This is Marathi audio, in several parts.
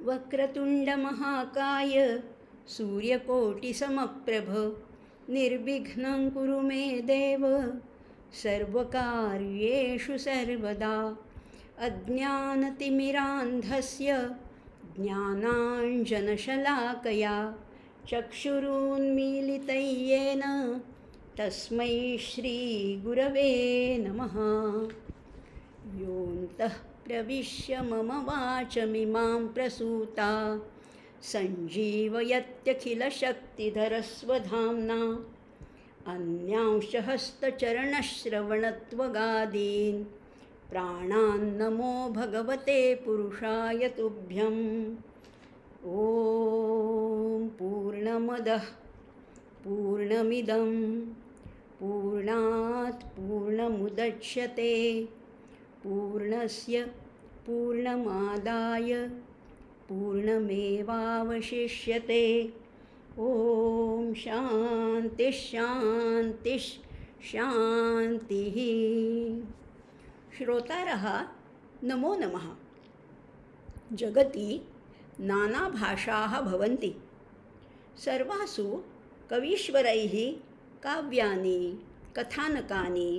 वक्रतुण्डमहाकाय सूर्यकोटिसमप्रभ निर्विघ्नं कुरु मे देव सर्वकार्येषु सर्वदा। अज्ञानतिमिरान्धस्य ज्ञानाञ्जनशलाकया चक्षुरुन्मीलितं येन तस्मै श्रीगुरवे नमः। योऽन्तः प्रविश्य मम वाचमिमां प्रसूता सञ्जीवयत्यखिलशक्तिधरस्वधाम्ना अन्यांशहस्तचरणश्रवणत्वगादीन् प्राणान्नमो भगवते पुरुषाय तुभ्यम्। ॐ पूर्णमदः पूर्णमिदं पूर्णात् पूर्णमुदच्यते पूर्णस्य पूर्णमादाय पूर्णमेवावशिष्यते। ॐ शान्तिः शान्तिः शान्तिः। श्रोतारः नमो नमः। जगति नानाभाषाः भवन्ति। सर्वासु कवीश्वरैः काव्यानि कथानकानि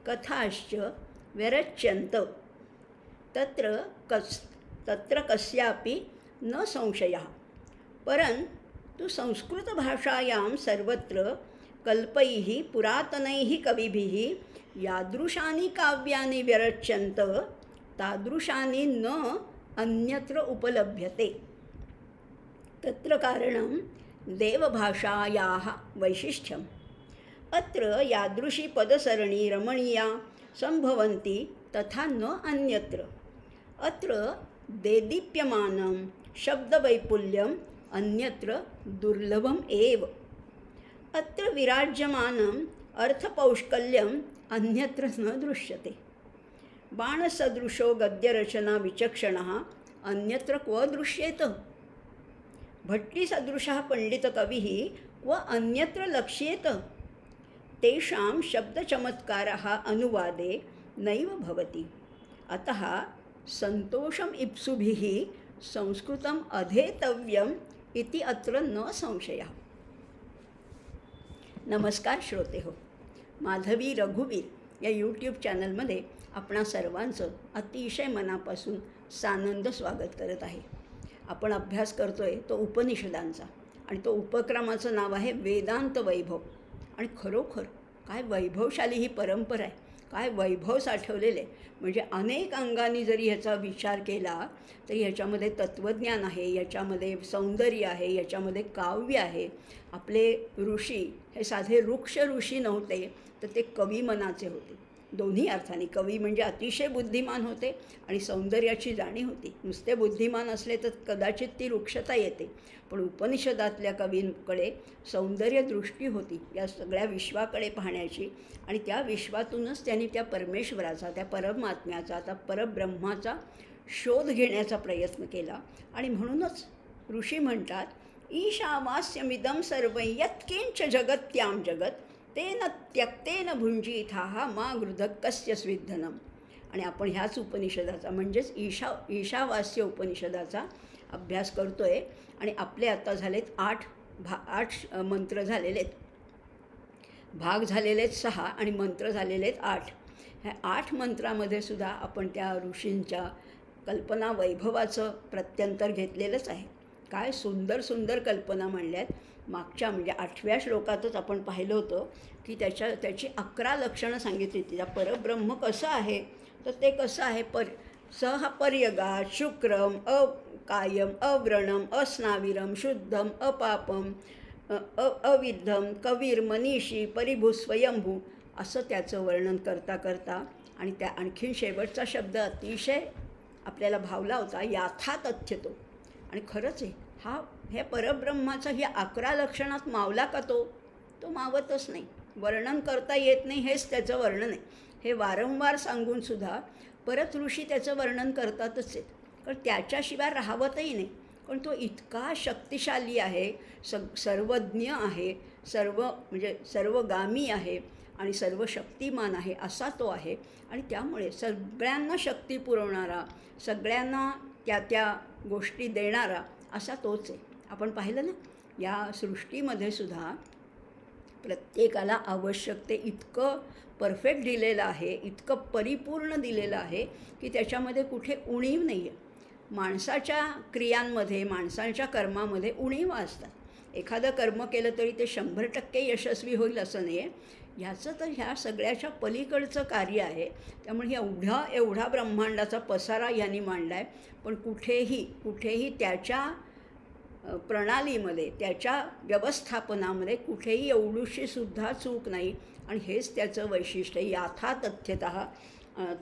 कथाश्च व्यरच्यन्त। तत्र कस्यापि न संशयः। परन्तु संस्कृतभाषायां सर्वत्र कल्पैः पुरातनैः कविभिः यादृशानि काव्यानि व्यरच्यन्त तादृशानि न अन्यत्र उपलभ्यते। तत्र कारणं देवभाषायाः वैशिष्ट्यम्। अत्र यादृशी पदसरणी रमणीया सम्भवन्ति तथा न अन्यत्र। अत्र देदीप्यमानं शब्दवैपुल्यम् अन्यत्र दुर्लभम् एव। अत्र विराज्यमानम् अर्थपौष्कल्यम् अन्यत्र न दृश्यते। बाणसदृशो गद्यरचना विचक्षणः अन्यत्र क्व दृश्येत। भट्टिसदृशः पण्डितकविः क्व अन्यत्र लक्ष्येत। तेषां शब्दचमत्कारः अनुवादे नैव भवति। अतः सन्तोषम् इप्सुभिः संस्कृतम् अध्येतव्यम् इति अत्र न संशयः। नमस्कार श्रोते हो, माधवी रघुवीर या यूट्यूब चॅनलमध्ये आपणा सर्वांचं अतिशय मनापासून सानंद स्वागत करत आहे। आपण अभ्यास करतोय तो उपनिषदांचा आणि तो उपक्रमाचं नाव आहे वेदांत वैभव। आणि खरोखर काय वैभवशाली ही परंपरा आहे, काय वैभव साठवलेले। म्हणजे अनेक अंगांनी जरी ह्याचा विचार केला तरी ह्याच्यामध्ये तत्त्वज्ञान आहे, याच्यामध्ये सौंदर्य आहे, याच्यामध्ये काव्य आहे। आपले ऋषी हे साधे वृक्ष ऋषी नव्हते तर ते कवी मनाचे होते। दोन्ही अर्थाने कवी म्हणजे अतिशय बुद्धिमान होते आणि सौंदर्याची जाणीव होती। नुसते बुद्धिमान असले तर कदाचित ती वृक्षता येते, पण उपनिषदातल्या कवींकडे सौंदर्य दृष्टी होती या सगळ्या विश्वाकडे पाहण्याची। आणि त्या विश्वातूनच त्यांनी त्या परमेश्वराचा, त्या परमात्म्याचा, त्या परब्रह्माचा शोध घेण्याचा प्रयत्न केला। आणि म्हणूनच ऋषी म्हणतात, ईशावास्यमिदं सर्वं यत्किंच जगत्यां जगत तेन त्यक्तेन भुञ्जीथाः मा गृधः कस्य स्विद्धनम्। आणि आपण ह्याच उपनिषदाचा म्हणजेच ईशावास्य उपनिषदाचा अभ्यास करतोय। आणि आपले आता झालेत आठ मंत्र झालेले आहेत, भाग झालेले आहेत 6 आणि मंत्र झालेले आहेत 8। ह्या 8 मंत्रामध्ये सुद्धा आपण त्या ऋषींच्या कल्पना वैभवाचं प्रत्यंतर घेतलेलंच आहे। काय सुंदर सुंदर कल्पना मांडल्यात। मागच्या म्हणजे 8व्या श्लोकातच आपण पाहिलं होतं की त्याची 11 लक्षणं सांगितली होती। त्या परब्रह्म कसं आहे तर ते कसं आहे, सह पर्यगात शुक्रम अकायम अव्रणम अस्नाविरम शुद्धम अपापम अविद्धम कवीर मनीषी परिभू स्वयंभू असं त्याचं वर्णन करता करता आणि त्या आणखीन शेवटचा शब्द अतिशय आपल्याला भावला होता, याथा तथ्यतो। आणि खरंच आहे, हे परब्रह्माचं ही 11 लक्षणात मावला का तो मावतच नाही। वर्णन करता येत नाही हेच त्याचं वर्णन आहे। हे वारंवार सांगूनसुद्धा परत ऋषी त्याचं वर्णन करतातच आहेत, कारण त्याच्याशिवाय राहवतही नाही। पण तो इतका शक्तिशाली आहे, सर्वज्ञ आहे, सर्वगामी आहे आणि सर्व शक्तिमान आहे असा तो आहे। आणि त्यामुळे सगळ्यांना शक्ती पुरवणारा, सगळ्यांना त्या गोष्टी देणारा असा तोच आहे. आपण पाहिलं ना, या सृष्टीमध्ये सुद्धा प्रत्येकाला आवश्यक ते इतकं परफेक्ट दिलेलं आहे, इतकं परिपूर्ण दिलेलं आहे की त्याच्यामध्ये कुठे उणीव नाही आहे. माणसाच्या क्रियांमध्ये, माणसांच्या कर्मामध्ये उणीवा असतात. एखादं कर्म केलं तरी ते 100% यशस्वी होईल असं नाही आहे. ह्याचं तर ह्या सगळ्याच्या पलीकडचं कार्य आहे. त्यामुळे एवढा ब्रह्मांडाचा पसारा ह्यांनी मांडला आहे, पण कुठेही त्याच्या प्रणालीमध्ये, त्याच्या व्यवस्थापनामध्ये कुठेही एवढीशीसुद्धा चूक नाही. आणि हेच त्याचं वैशिष्ट्य, याथातथ्यतः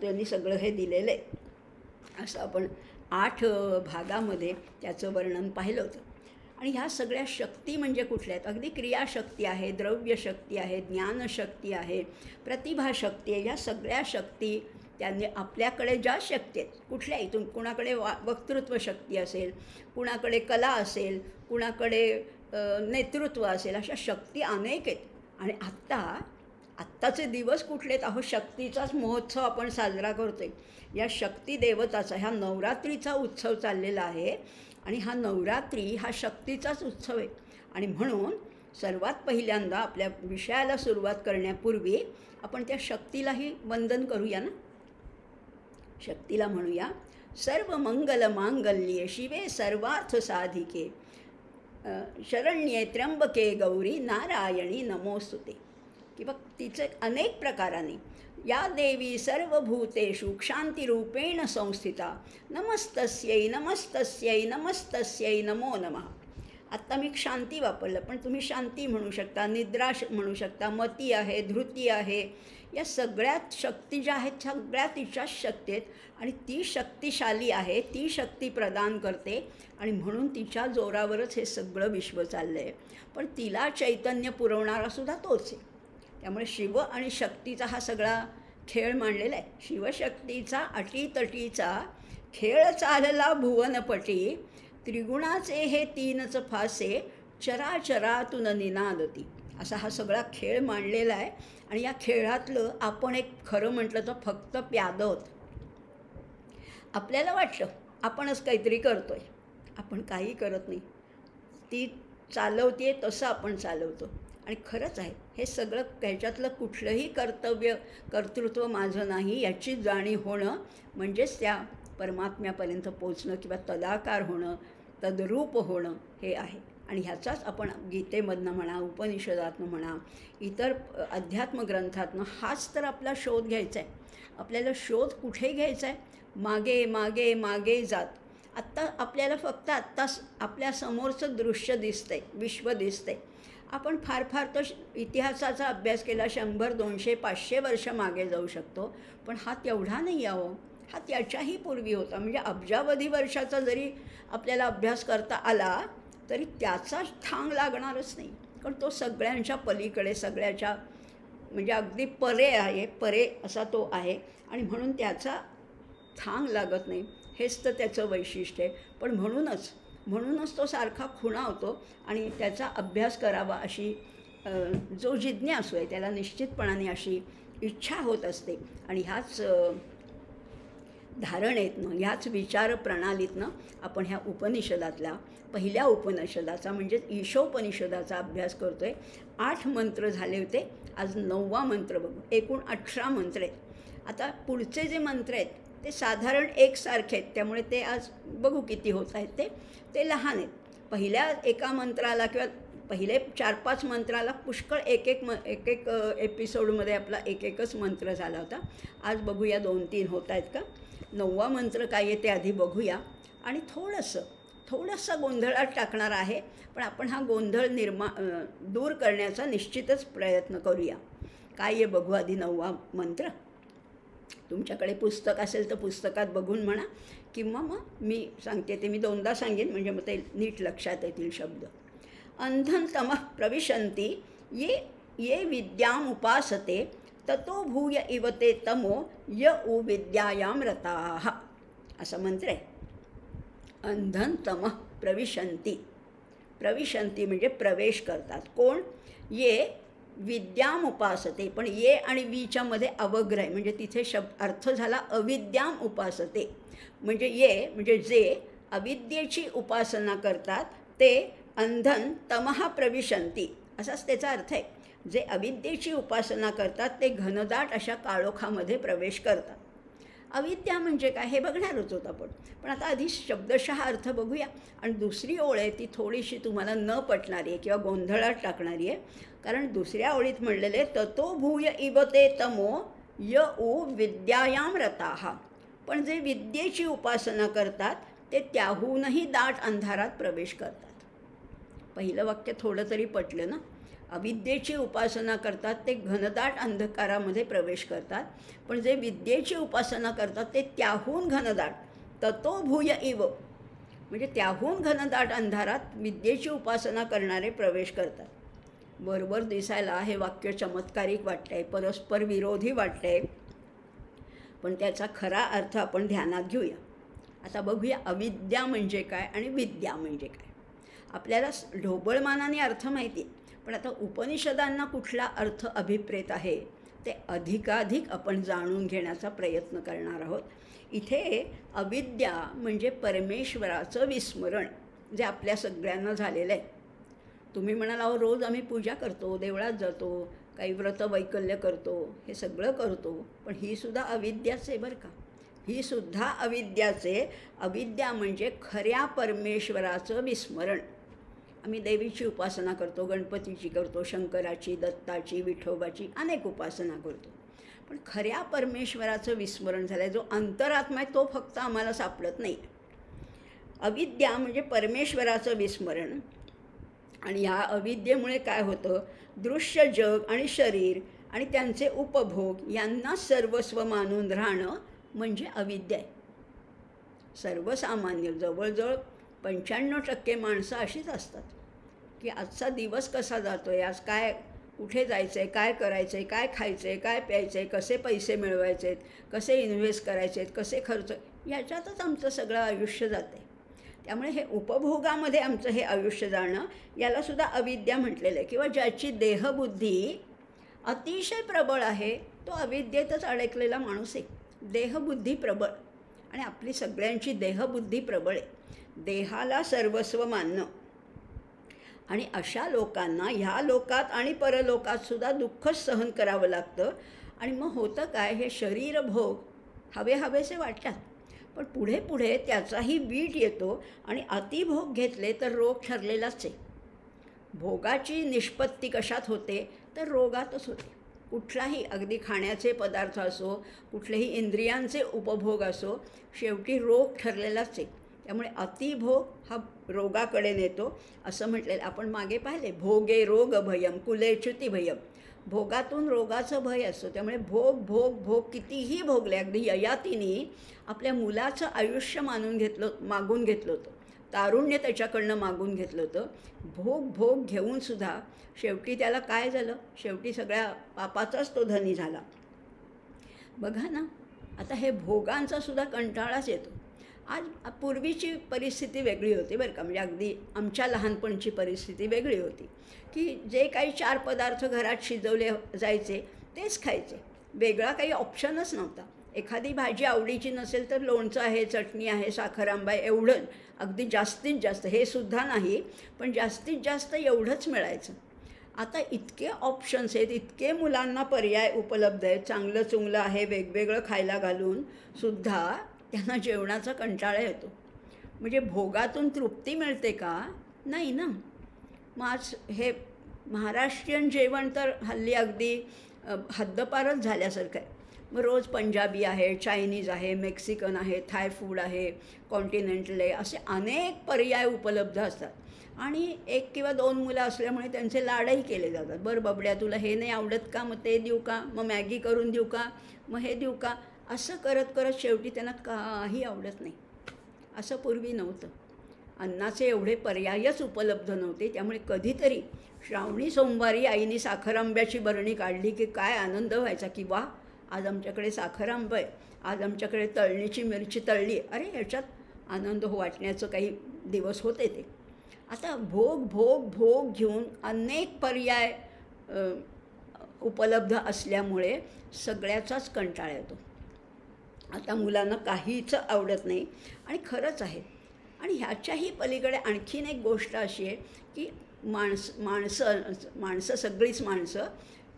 त्यांनी सगळं हे दिलेलं आहे. असं आपण 8 भागामध्ये त्याचं वर्णन पाहिलं होतं. आणि ह्या सगळ्या शक्ती म्हणजे कुठल्या आहेत? अगदी क्रियाशक्ती आहे, द्रव्यशक्ती आहे, ज्ञानशक्ती आहे, प्रतिभाशक्ती आहे. ह्या सगळ्या शक्ती त्यांनी आपल्याकडे ज्या शक्ती आहेत, कुठल्याही कुणाकडे वक्तृत्व शक्ती असेल, कुणाकडे कला असेल, कुणाकडे नेतृत्व असेल, अशा शक्ती अनेक आहेत. आणि आत्ताचे दिवस कुठले आहेत? अहो, शक्तीचाच महोत्सव आपण साजरा करतो आहे. या शक्ती देवताचा, ह्या नवरात्रीचा उत्सव चाललेला आहे. आणि हा नवरात्री हा शक्तीचाच उत्सव आहे. आणि म्हणून सर्वात पहिल्यांदा आपल्या विषयाला सुरुवात करण्यापूर्वी आपण त्या शक्तीलाही वंदन करूया ना. शक्तीला म्हणूया, सर्व मंगल मांगल्ये शिवे सर्वार्थ साधिके शरण्ये त्र्यंबके गौरी नारायणी नमोस्तुते. किंवा तिचे अनेक प्रकाराने, या देवी सर्वभूतेषु क्षांतिरूपेण संस्थिता नमस्तस्यै नमस्तस्यै नमस्तस्यै नमो नमः. आत्ता मी क्षांती वापरलं, पण तुम्ही शांती म्हणू शकता, निद्रा म्हणू शकता, मती आहे, धृती आहे. या सगळ्यात शक्ती ज्या आहेत सगळ्या तिच्याच शक्ती आहेत. आणि ती शक्तिशाली आहे, ती शक्ती प्रदान करते. आणि म्हणून तिच्या जोरावरच हे सगळं विश्व चाललं आहे. पण तिला चैतन्य पुरवणारासुद्धा तोच आहे. त्यामुळे शिव आणि शक्तीचा हा सगळा खेळ मांडलेला आहे. शिवशक्तीचा अटीतटीचा खेळ चालला भुवनपटी, त्रिगुणाचे हे तीनच फासे चराचरातून निनादती. असा हा सगळा खेळ मांडलेला आहे. आणि या खेळातलं आपण एक खरं म्हटलं तर फक्त प्यादं आहोत. आपल्याला वाटतं आपणच काहीतरी करतो आहे, आपण काही करत नाही. ती चालवते तसं आपण चालवतो. आणि खरंच आहे, हे सगळं त्याच्यातलं कुठलंही कर्तृत्व माझं नाही याची जाणीव होणं म्हणजेच त्या परमात्म्यापर्यंत पोचणं किंवा तदाकार होणं, तद्रूप होणं हे आहे. आणि ह्याचाच आपण गीतेमधनं म्हणा, उपनिषदातनं म्हणा, इतर अध्यात्मग्रंथातनं हाच तर आपला शोध घ्यायचा आहे. आपल्याला शोध कुठे घ्यायचा आहे? मागे मागे मागे जात. आपल्याला फक्त आपल्या समोरचं दृश्य दिसतंय, विश्व दिसतंय. आपण फार तर इतिहासाचा अभ्यास केला, 100, 200, 500 वर्ष मागे जाऊ शकतो. पण हा तेवढा नाही आहे हो, हा त्याच्याही पूर्वी होता. म्हणजे अब्जावधी वर्षाचा जरी आपल्याला अभ्यास करता आला तरी त्याचा ठांग लागणारच नाही. कारण तो सगळ्यांच्या पलीकडे, सगळ्याच्या म्हणजे अगदी परे असा तो आहे. आणि म्हणून त्याचा थांग लागत नाही. हेच तर त्याचं वैशिष्ट्य आहे. पण म्हणूनच तो सारखा खुणावतो. आणि त्याचा अभ्यास करावा अशी जो जिज्ञासू आहे त्याला निश्चितपणाने अशी इच्छा होत असते. आणि ह्याच धारणेतनं, ह्याच विचारप्रणालीतनं आपण ह्या उपनिषदातल्या पहिल्या उपनिषदाचा म्हणजेच ईशोपनिषदाचा अभ्यास करतो आहे. 8 मंत्र झाले होते, आज 9वा मंत्र बघू. एकूण 18 मंत्र आहेत. आता पुढचे जे मंत्र आहेत ते साधारण एकसारखे आहेत, त्यामुळे ते आज बघू किती होत आहेत. ते लहान आहेत. पहिल्या एका मंत्राला किंवा पहिले 4-5 मंत्राला पुष्कळ एक एपिसोडमध्ये आपला एकच मंत्र झाला होता. आज बघूया 2-3 होत आहेत का. 9वा मंत्र काय आहे ते आधी बघूया. आणि थोडासा गोंधळात टाकणार आहे, पण आपण हा गोंधळ दूर करण्याचा निश्चितच प्रयत्न करूया. काय आहे बघू आधी 9वा मंत्र. तुमच्याकडे पुस्तक असेल तर पुस्तकात बघून म्हणा, किंवा मग मी सांगते ते मी 2दा सांगेन म्हणजे मग ते नीट लक्षात येतील शब्द. अंधन तमः प्रविशन्ति ये विद्याम उपासते ततो भूय इव ते तमो य उ विद्यायां रताः. असा मंत्र आहे. अंधन तमः प्रविशन्ति म्हणजे प्रवेश करतात. कोण? ये विद्याम उपासते. पण ये आणि वीच्या मध्ये अवग्र आहे, म्हणजे तिथे अर्थ झाला अविद्याम उपासते. म्हणजे ये म्हणजे जे, अविद्येची उपासना करतात ते अंधन तमः प्रविशन्ति, असाच त्याचा अर्थ आहे. जे अविद्येची उपासना करतात ते घनदाट अशा काळोखामध्ये प्रवेश करतात. अविद्या म्हणजे काय हे बघणारच होत आपण, पण आता आधी शब्दशः अर्थ बघूया. आणि दुसरी ओळ आहे ती थोडीशी तुम्हाला न पटणारी आहे किंवा गोंधळात टाकणारी आहे. कारण दुसऱ्या ओळीत म्हणलेले ततो भूय इव ते तमो य उ विद्यायाम रताः. पण जे विद्येची उपासना करतात ते त्याहूनही दाट अंधारात प्रवेश करतात. पहिलं वाक्य थोडं तरी पटलं ना. अविद्येची उपासना करतात ते घनदाट अंधकारामध्ये प्रवेश करतात, पण जे विद्येची उपासना करतात ते त्याहून घनदाट, ततो भूय इव म्हणजे त्याहून घनदाट अंधारात विद्येची उपासना करणारे प्रवेश करतात. बरोबर दिसायला हे वाक्य चमत्कारिक वाटतंय, परस्पर विरोधी वाटतंय, पण त्याचा खरा अर्थ आपण ध्यानात घेऊया. आता बघूया अविद्या म्हणजे काय आणि विद्या म्हणजे काय. आपल्याला ढोबळमानाने अर्थ माहिती आहे, पण आता उपनिषदांना कुठला अर्थ अभिप्रेत आहे ते अधिकाधिक आपण जाणून घेण्याचा प्रयत्न करणार आहोत. इथे अविद्या म्हणजे परमेश्वराचं विस्मरण, जे आपल्या सगळ्यांना झालेलं आहे. तुम्ही म्हणाल अहो रोज आम्ही पूजा करतो, देवळात जातो, काही व्रत वैकल्य करतो, हे सगळं करतो, पण ही सुद्धा अविद्याच आहे बरं का. ही सुद्धा अविद्याचे. अविद्या म्हणजे खऱ्या परमेश्वराचं विस्मरण. आम्ही देवीची उपासना करतो, गणपतीची करतो, शंकराची, दत्ताची, विठोबाची अनेक उपासना करतो, पण खऱ्या परमेश्वराचं विस्मरण झालं आहे. जो अंतरात्मा आहे तो फक्त आम्हाला सापडत नाही. अविद्या म्हणजे परमेश्वराचं विस्मरण. आणि ह्या अविद्येमुळे काय होतं, दृश्य जग आणि शरीर आणि त्यांचे उपभोग यांना सर्वस्व मानून राहणं म्हणजे अविद्या आहे. सर्वसामान्य जवळजवळ 95% माणसं अशीच असतात की आजचा दिवस कसा जातो आहे, आज काय कुठे जायचं आहे, काय करायचं आहे, काय खायचं आहे, काय प्यायचं आहे, कसे पैसे मिळवायचे आहेत, कसे इन्व्हेस्ट करायचे आहेत, कसे खर्च, याच्यातच आमचं सगळं आयुष्य जातं आहे. त्यामुळे हे उपभोगामध्ये आमचं हे आयुष्य जाणं यालासुद्धा अविद्या म्हटलेलं आहे. किंवा ज्याची देहबुद्धी अतिशय प्रबळ आहे तो अविद्येतच अडकलेला माणूस आहे. देहबुद्धी प्रबळ, आणि आपली सगळ्यांची देहबुद्धी प्रबळ आहे. देहाला सर्वस्व मानणं, आणि अशा लोकांना ह्या लोकात आणि परलोकातसुद्धा दुःखच सहन करावं लागतं. आणि मग होतं काय, हे शरीरभोग हवेसे वाटतात, पण पुढे पुढे त्याचाही वीट येतो आणि अतिभोग घेतले तर रोग ठरलेलाच आहे. भोगाची निष्पत्ती कशात होते तर रोगातच होते. कुठलाही अगदी खाण्याचे पदार्थ असो, कुठलेही इंद्रियांचे उपभोग असो, शेवटी रोग ठरलेलाच आहे. त्यामुळे अतिभोग हा रोगाकडे नेतो. असं म्हटलेलं आपण मागे पाहिले, भोगे रोग भयम कुले च्युती भयम. भोगातून रोगाचं भय असतो. त्यामुळे भोग भोग भोग कितीही भोगले, अगदी ययातीने आपल्या मुलाचं आयुष्य मागून घेतलं होतं, तारुण्य त्याच्याकडनं मागून घेतलं होतं. भोग भोग घेऊनसुद्धा शेवटी त्याला काय झालं, शेवटी सगळ्या पापाचाच तो धनी झाला. बघा ना, आता हे भोगांचा सुद्धा कंटाळाच येतो. आज पूर्वीची परिस्थिती वेगळी होती बरं का. म्हणजे अगदी आमच्या लहानपणची परिस्थिती वेगळी होती की जे काही 4 पदार्थ घरात शिजवले जायचे तेच खायचे, वेगळा काही ऑप्शनच नव्हता. एखादी भाजी आवडीची नसेल तर लोणचं आहे, चटणी आहे, साखर आंबा आहे, एवढं. अगदी जास्तीत जास्त, हे सुद्धा नाही पण जास्तीत जास्त एवढंच मिळायचं. आता इतके ऑप्शन्स आहेत, इतके मुलांना पर्याय उपलब्ध आहेत, चांगलं चुंगलं आहे, वेगवेगळं खायला घालून सुद्धा त्यांना जेवणाचा कंटाळा येतो. म्हणजे भोगातून तृप्ती मिळते का, नाही ना. मग आज हे महाराष्ट्रीयन जेवण तर हल्ली अगदी हद्दपारच झाल्यासारखं आहे. मग रोज पंजाबी आहे, चायनीज आहे, मेक्सिकन आहे, थाय फूड आहे, कॉन्टिनेंटल आहे, असे अनेक पर्याय उपलब्ध असतात. आणि 1 किंवा 2 मुलं असल्यामुळे त्यांचे लाडही केले जातात. बरं बबड्या तुला हे नाही आवडत का, मग ते देऊ का, मग मॅगी करून देऊ का, मग हे देऊ का, असं करत करत शेवटी त्यांना काही आवडत नाही. असं पूर्वी नव्हतं. अन्नाचे एवढे पर्यायच उपलब्ध नव्हते. त्यामुळे कधीतरी श्रावणी सोमवारी आईने साखर आंब्याची बरणी काढली की काय आनंद व्हायचा की वा, आज आमच्याकडे साखर आंबा आहे, आज आमच्याकडे तळणीची मिरची तळली. अरे ह्याच्यात आनंद वाटण्याचं काही दिवस होते ते. आता भोग भोग भोग घेऊन अनेक पर्याय उपलब्ध असल्यामुळे सगळ्याचाच कंटाळा येतो. आता मुलांना काहीच आवडत नाही. आणि खरंच आहे, आणि ह्याच्याही पलीकडे आणखीन एक गोष्ट अशी आहे की माणसं सगळीच माणसं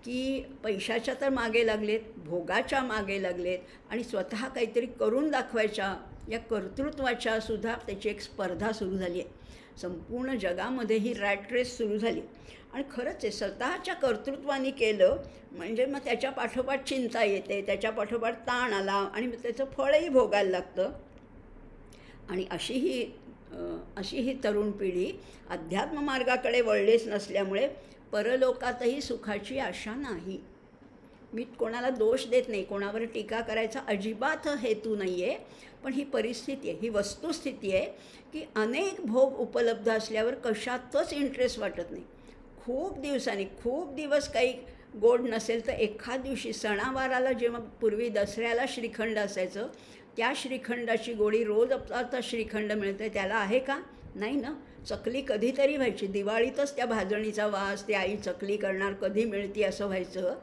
की पैशाच्या तर मागे लागलेत, भोगाच्या मागे लागलेत आणि स्वतः काहीतरी करून दाखवायच्या या कर्तृत्वाच्या सुद्धा त्याची एक स्पर्धा सुरू झाली आहे. संपूर्ण जगामध्ये ही रॅट रेस सुरू झाली आणि खरंच आहे, स्वतःच्या कर्तृत्वाने केलं म्हणजे मग त्याच्या पाठोपाठ चिंता येते, त्याच्या पाठोपाठ ताण आला आणि मग त्याचं फळही भोगायला लागतं. आणि अशी ही तरुण पिढी अध्यात्म मार्गाकडे वळलेच नसल्यामुळे परलोकातही सुखाची आशा नाही. मी कोणाला दोष देत नाही, कोणावर टीका करायचा अजिबात हेतू नाही आहे, पण ही परिस्थिती आहे, ही वस्तुस्थिती आहे की अनेक भोग उपलब्ध असल्यावर कशातच इंटरेस्ट वाटत नाही. खूप दिवस काही गोड नसेल तर एखाद दिवशी सणावाराला जेव्हा पूर्वी दसऱ्याला श्रीखंड असायचं, त्या श्रीखंडाची गोडी रोज आता श्रीखंड मिळते त्याला आहे का? नाही ना. चकली कधीतरी व्हायची, दिवाळीतच त्या भाजणीचा वास, ती आई चकली करणार कधी मिळते असं व्हायचं,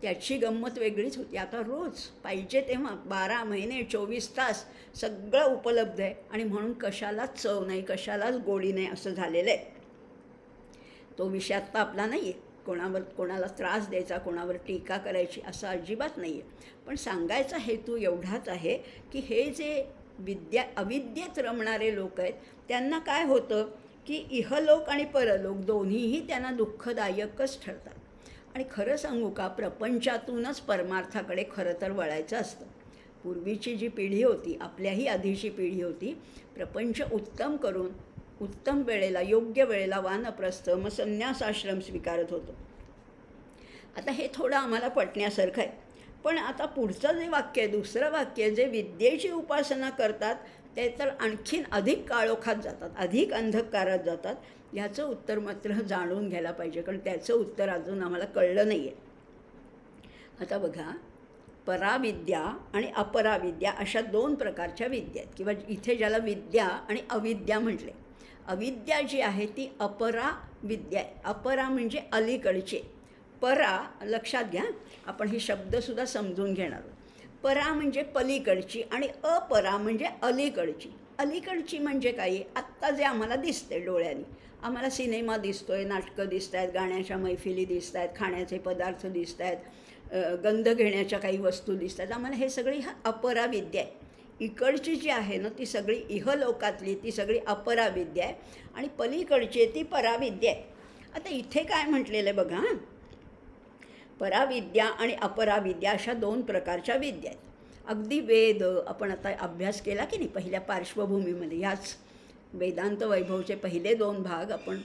त्याची गंमत वेगळीच होती. आता रोज पाहिजे तेव्हा 12 महिने 24 तास सगळं उपलब्ध आहे आणि म्हणून कशालाच चव नाही, कशालाच गोडी नाही असं झालेलं आहे. तो विषय आत्ता आपला नाही आहे, कोणाला त्रास द्यायचा, कोणावर टीका करायची असं अजिबात नाही आहे. पण सांगायचा हेतू एवढाच आहे की हे जे अविद्येत रमणारे लोक आहेत त्यांना काय होतं की इहलोक आणि परलोक दोन्हीही त्यांना दुःखदायकच ठरतात. आणि खरं सांगू का, प्रपंचातूनच परमार्थाकडे खरं तर वळायचं असतं. पूर्वीची जी पिढी होती, आपल्याही आधीची पिढी होती, प्रपंच उत्तम करून उत्तम वेळेला योग्य वेळेला वानप्रस्थ मग संन्यासाश्रम स्वीकारत होतो. आता हे थोडं आम्हाला पटण्यासारखं आहे. पण आता पुढचं जे वाक्य आहे, दुसरं वाक्य, जे विद्येची उपासना करतात ते तर आणखीन अधिक काळोखात जातात, अधिक अंधकारात जातात. ह्याचं उत्तर मात्र जाणून घ्यायला पाहिजे, कारण त्याचं उत्तर अजून आम्हाला कळलं नाही आहे. आता बघा, पराविद्या आणि अपराविद्या अशा 2 प्रकारच्या विद्या आहेत, किंवा इथे ज्याला विद्या आणि अविद्या म्हटले. अविद्या जी आहे ती अपरा विद्या आहे. अपरा म्हणजे अलीकडची, परा लक्षात घ्या, आपण हे शब्दसुद्धा समजून घेणार आहोत. परा म्हणजे पलीकडची आणि अपरा म्हणजे अलीकडची. अलीकडची म्हणजे काय? आत्ता जे आम्हाला दिसते डोळ्यांनी, आम्हाला सिनेमा दिसतो आहे, नाटकं दिसत आहेत, गाण्याच्या मैफिली दिसत आहेत, खाण्याचे पदार्थ दिसत आहेत, गंध घेण्याच्या काही वस्तू दिसत आहेत, आम्हाला हे सगळी अपराविद्या आहे. इकडची जी आहे ना ती सगळी इहलोकातली ती सगळी अपराविद्या आहे आणि पलीकडची ती पराविद्या आहे. आता इथे काय म्हटलेलं आहे बघा, पराविद्या आणि अपराविद्या अशा 2 प्रकारच्या विद्या आहेत. अगदी वेद आपण आता अभ्यास केला की नाही पहिल्या पार्श्वभूमीमध्ये, ह्याच वेदांत वैभवचे पहिले 2 भाग आपण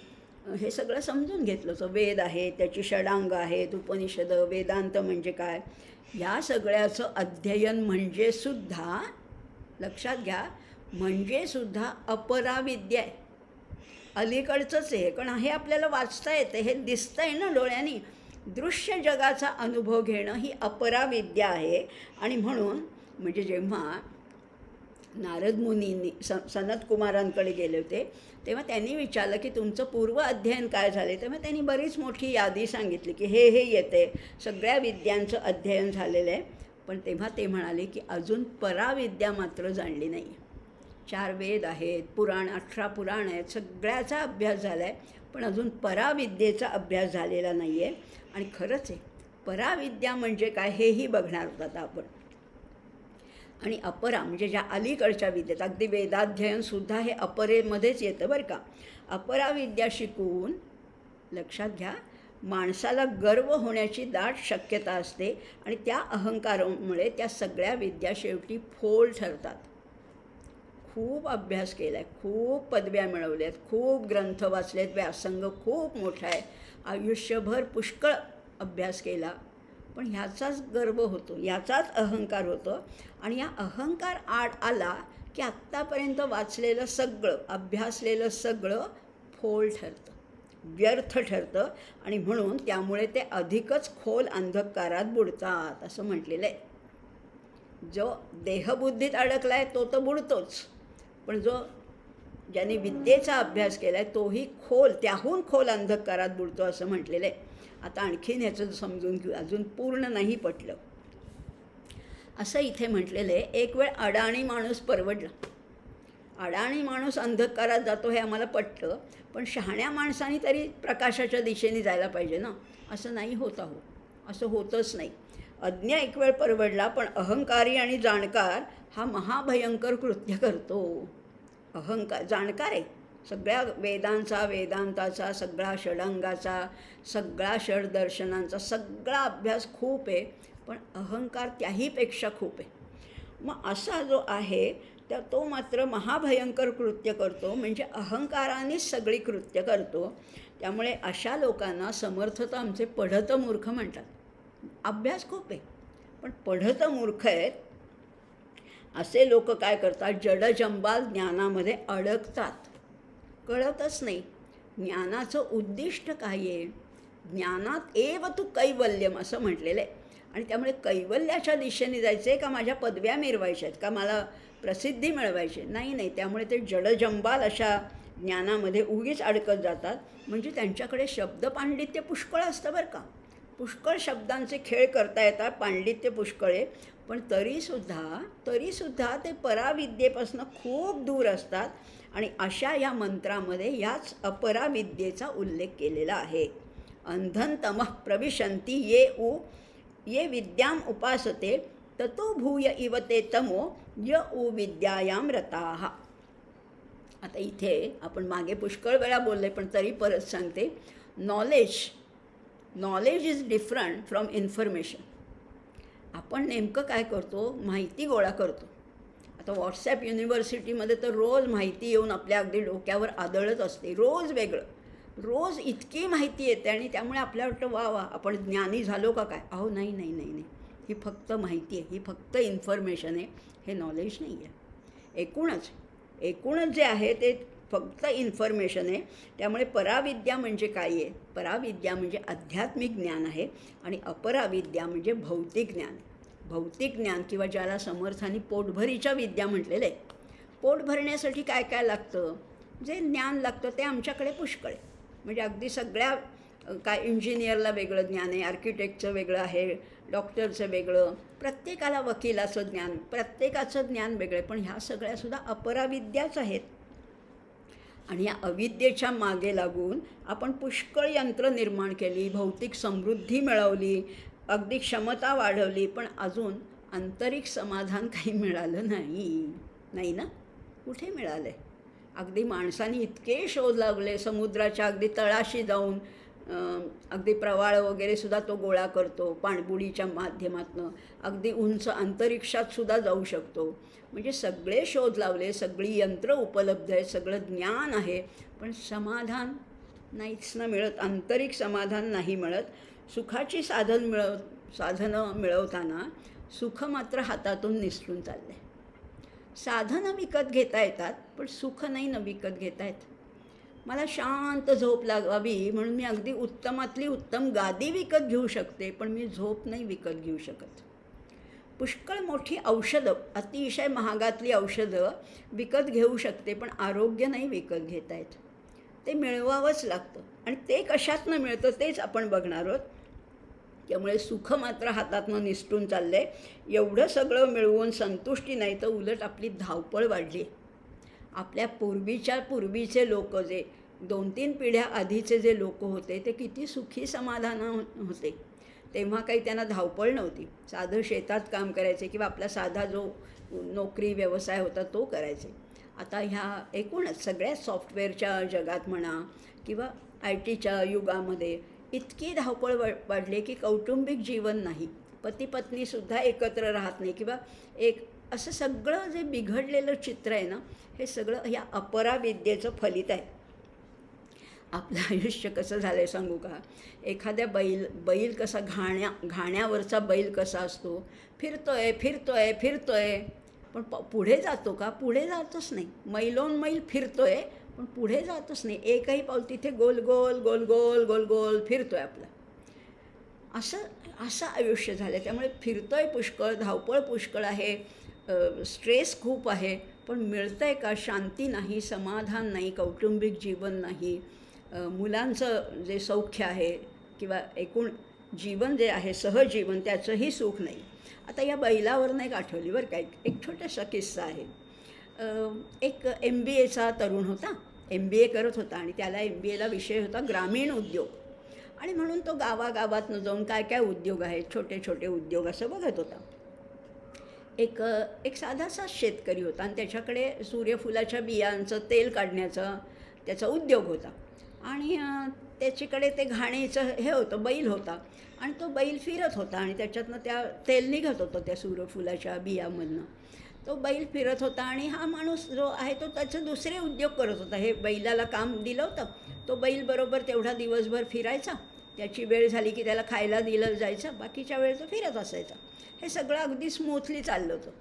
हे सगळं समजून घेतलं. तर वेद आहे, त्याची षडांग आहेत, उपनिषद, वेदांत म्हणजे काय, ह्या सगळ्याचं अध्ययन म्हणजे सुद्धा, लक्षात घ्या, म्हणजे सुद्धा अपराविद्या आहे, अलीकडचंच आहे. कारण हे आपल्याला वाचता येते, हे दिसतं आहे ना डोळ्यांनी, दृश्य जगाचा अनुभव घेणं ही अपराविद्या आहे. आणि म्हणून म्हणजे जेव्हा नारद मुनींनी सनत कुमारांकडे गेले होते तेव्हा त्यांनी विचारलं की तुमचं पूर्व अध्ययन काय झाले, तेव्हा त्यांनी बरीच मोठी यादी सांगितली की हे येते, सगळ्या विद्यांचं अध्ययन झालेलं आहे. पण तेव्हा ते म्हणाले की अजून पराविद्या मात्र जाणली नाही. 4 वेद आहेत, 18 पुराण आहेत, सगळ्याचा अभ्यास झाला आहे, पण अजून पराविद्येचा अभ्यास झालेला नाही आहे. आणि खरंच आहे, पराविद्या म्हणजे काय हेही बघणार होतात आपण. आणि अपरा म्हणजे ज्या अलीकडच्या विद्येत, अगदी वेदाध्ययनसुद्धा हे अपरेमध्येच येतं बरं का. अपराविद्या शिकून, लक्षात घ्या, माणसाला गर्व होण्याची दाट शक्यता असते आणि त्या अहंकारामुळे त्या सगळ्या विद्या शेवटी फोल ठरतात. खूप अभ्यास केला आहे, खूप पदव्या मिळवल्या आहेत, खूप ग्रंथ वाचलेत, व्यासंग खूप मोठा आहे, आयुष्यभर पुष्कळ अभ्यास केला, पण ह्याचाच गर्व होतो, याचाच अहंकार होतो. आणि या अहंकार आड आला की आत्तापर्यंत वाचलेलं सगळं, अभ्यासलेलं सगळं फोल ठरतं, व्यर्थ ठरतं. आणि म्हणून त्यामुळे ते अधिकच खोल अंधकारात बुडतात असं म्हटलेलं आहे. जो देहबुद्धीत अडकला आहे तो तर बुडतोच, पण ज्याने विद्येचा अभ्यास केला आहे तोही त्याहून खोल अंधकारात बुडतो असं म्हटलेलं आहे. आता आणखीन ह्याचं समजून घेऊ, अजून पूर्ण नाही पटलं. असं इथे म्हटलेलं आहे, एक वेळ अडाणी माणूस परवडला. अडाणी माणूस अंधकारात जातो हे आम्हाला पटतं, पण शहाण्या माणसाने तरी प्रकाशाच्या दिशेने जायला पाहिजे ना. असं नाही होत आहो, असं होतच नाही. अज्ञ एक वेळ परवडला, पण अहंकारी आणि जाणकार हा महाभयंकर कृत्य करतो. जाणकार आहे सगळ्या वेदांचा, वेदांताचा, सगळा षडंगाचा, सगळा षडदर्शनांचा सगळा अभ्यास खूप आहे, पण अहंकार त्याहीपेक्षा खूप आहे. मग असा जो आहे तर तो मात्र महाभयंकर कृत्य करतो, म्हणजे अहंकारानेच सगळी कृत्य करतो. त्यामुळे अशा लोकांना समर्थ तर आमचे पढत मूर्ख म्हणतात. अभ्यास खूप आहे पण पढत मूर्ख आहेत. असे लोक काय करतात, जडजंबाल ज्ञानामध्ये अडकतात. कळतच नाही ज्ञानाचं उद्दिष्ट काय आहे. ज्ञानात एव तू कैवल्यम असं म्हटलेलं आहे, आणि त्यामुळे कैवल्याच्या दिशेने जायचं आहे का माझ्या पदव्या मिरवायच्या आहेत, का मला प्रसिद्धी मिळवायची? नाही. त्यामुळे ते जडजंबाल अशा ज्ञानामध्ये उगीच अडकत जातात. म्हणजे त्यांच्याकडे शब्द पांडित्य पुष्कळ असतं बरं का, पुष्कळ शब्दांचे खेळ करता येतात, पांडित्य पुष्कळ आहे, पण तरीसुद्धा ते पराविद्येपासून खूप दूर असतात. आणि अशा या मंत्रामध्ये याच अपराविद्येचा उल्लेख केलेला आहे. अंधन तमः प्रविशन्ति ये विद्याम उपासते ततो भूय इव ते तमो य उ विद्यायाम रताः. आता इथे आपण मागे पुष्कळ वेळा बोलले, पण तरी परत सांगते. Knowledge is different from information. आपण नेमकं काय करतो, माहिती गोळा करतो. आता व्हॉट्सॲप युनिव्हर्सिटीमध्ये तर रोज माहिती येऊन आपल्या अगदी डोक्यावर आदळत असते. रोज वेगळं, रोज इतकी माहिती येते, आणि त्यामुळे आपल्याला वाटतं वा आपण ज्ञानी झालो का काय. अहो नाही, ही फक्त माहिती आहे, ही फक्त इन्फॉर्मेशन आहे, हे नॉलेज नाही आहे. एकूणच जे आहे ते फक्त इन्फॉर्मेशन आहे. त्यामुळे पराविद्या म्हणजे काय आहे, पराविद्या म्हणजे आध्यात्मिक ज्ञान आहे, आणि अपराविद्या म्हणजे भौतिक ज्ञान. भौतिक ज्ञान किंवा ज्याला समर्थांनी पोटभरीच्या विद्या म्हटलेलं आहे. पोट भरण्यासाठी काय काय लागतं, जे ज्ञान लागतं ते आमच्याकडे पुष्कळ आहे. म्हणजे अगदी सगळ्या काय इंजिनियरला वेगळं ज्ञान आहे, आर्किटेक्टचं वेगळं आहे, डॉक्टरचं वेगळं, प्रत्येकाला वकिलाचं ज्ञान, प्रत्येकाचं ज्ञान वेगळं आहे. पण ह्या सगळ्यासुद्धा अपराविद्याच आहेत. आणि या अविद्येच्या मागे लागून आपण पुष्कळ यंत्र निर्माण केली, भौतिक समृद्धी मिळवली, अगदी क्षमता वाढवली, पण अजून आंतरिक समाधान काही मिळालं नाही ना. कुठे मिळालं आहे? अगदी माणसांनी इतके शोध लावले, समुद्राच्या अगदी तळाशी जाऊन अगदी प्रवाळ वगैरे सुद्धा तो गोळा करतो, पाणबुडीच्या माध्यमातून अगदी उंच अंतरिक्षातसुद्धा जाऊ शकतो. म्हणजे सगळे शोध लावले, सगळी यंत्र उपलब्ध आहेत, सगळं ज्ञान आहे, पण समाधान नाहीच ना मिळत, आंतरिक समाधान नाही मिळत. सुखाची साधनं मिळवताना सुख मात्र हातातून निसटून चालले. साधनं विकत घेता येतात, पण सुख नाही ना विकत घेता येत. मला शांत झोप लागावी म्हणून मी अगदी उत्तमातली उत्तम गादी विकत घेऊ शकते, पण मी झोप नाही विकत घेऊ शकत. पुष्कळ मोठी औषधं, अतिशय महागातली औषधं विकत घेऊ शकते, पण आरोग्य नाही विकत घेता येत. ते मिळवावंच लागतं, आणि ते कशातनं मिळतं तेच आपण बघणार आहोत. त्यामुळे सुख मात्र हातातनं निसटून चाललं आहे. एवढं सगळं मिळवून संतुष्टी नाही, तर उलट आपली धावपळ वाढली. आपल्या पूर्वीचे लोक, जे 2-3 पिढ्या आधीचे जे लोक होते, ते किती सुखी समाधान होते. तेव्हा काही त्यांना धावपळ नव्हती. साधं शेतात काम करायचे किंवा आपला साधा जो नोकरी व्यवसाय होता तो करायचे. आता ह्या एकूणच सगळ्या सॉफ्टवेअरच्या जगात म्हणा किंवा IT च्या युगामध्ये इतकी धावपळ वाढली की कौटुंबिक जीवन नाही, पती पत्नीसुद्धा एकत्र राहत नाही, किंवा असं सगळं जे बिघडलेलं चित्र आहे ना, हे सगळं या अपराविद्येचं फलित आहे. आपलं आयुष्य कसं झालं आहे सांगू का. एखाद्या बैल कसा घाण्यावरचा बैल कसा असतो, फिरतोय, पण पुढे जातो का? पुढे जातच नाही. मैलोन फिरतोय, पण पुढे जातच नाही. एकही पाऊल तिथे गोल गोल फिरतोय आपला. असं आयुष्य झालं. त्यामुळे फिरतोय पुष्कळ, धावपळ पुष्कळ आहे, स्ट्रेस खूप आहे, पण मिळतं आहे का? शांती नाही, समाधान नाही, कौटुंबिक जीवन नाही, मुलांचं जे सौख्य आहे किंवा एकूण जीवन जे आहे सहजीवन त्याचंही सुख नाही. आता या बैलावरनं एक आठवली बरं का, एक छोटासा किस्सा आहे. एक MBAचा तरुण होता, MBA करत होता आणि त्याला MBAला विषय होता ग्रामीण उद्योग. आणि म्हणून तो गावागावातनं जाऊन काय काय उद्योग आहेत, छोटे छोटे उद्योग असं बघत होता. एक साधासा शेतकरी होता आणि त्याच्याकडे सूर्यफुलाच्या बियांचं तेल काढण्याचा त्याचा उद्योग होता. आणि त्याच्याकडे ते घाणीचं हे होतं, बैल होता आणि तो बैल फिरत होता आणि त्याच्यातनं त्या तेल निघत होतं त्या सूर्यफुलाच्या बियामधनं. तो बैल फिरत होता आणि हा माणूस जो आहे तो त्याचे दुसरे उद्योग करत होता. हे बैलाला काम दिलं होतं, तो बैल बरोबर तेवढा दिवसभर फिरायचा, त्याची वेळ झाली की त्याला खायला दिलं जायचं, बाकीच्या वेळ तो फिरत असायचा. हे सगळं अगदी स्मूथली चाललं होतं.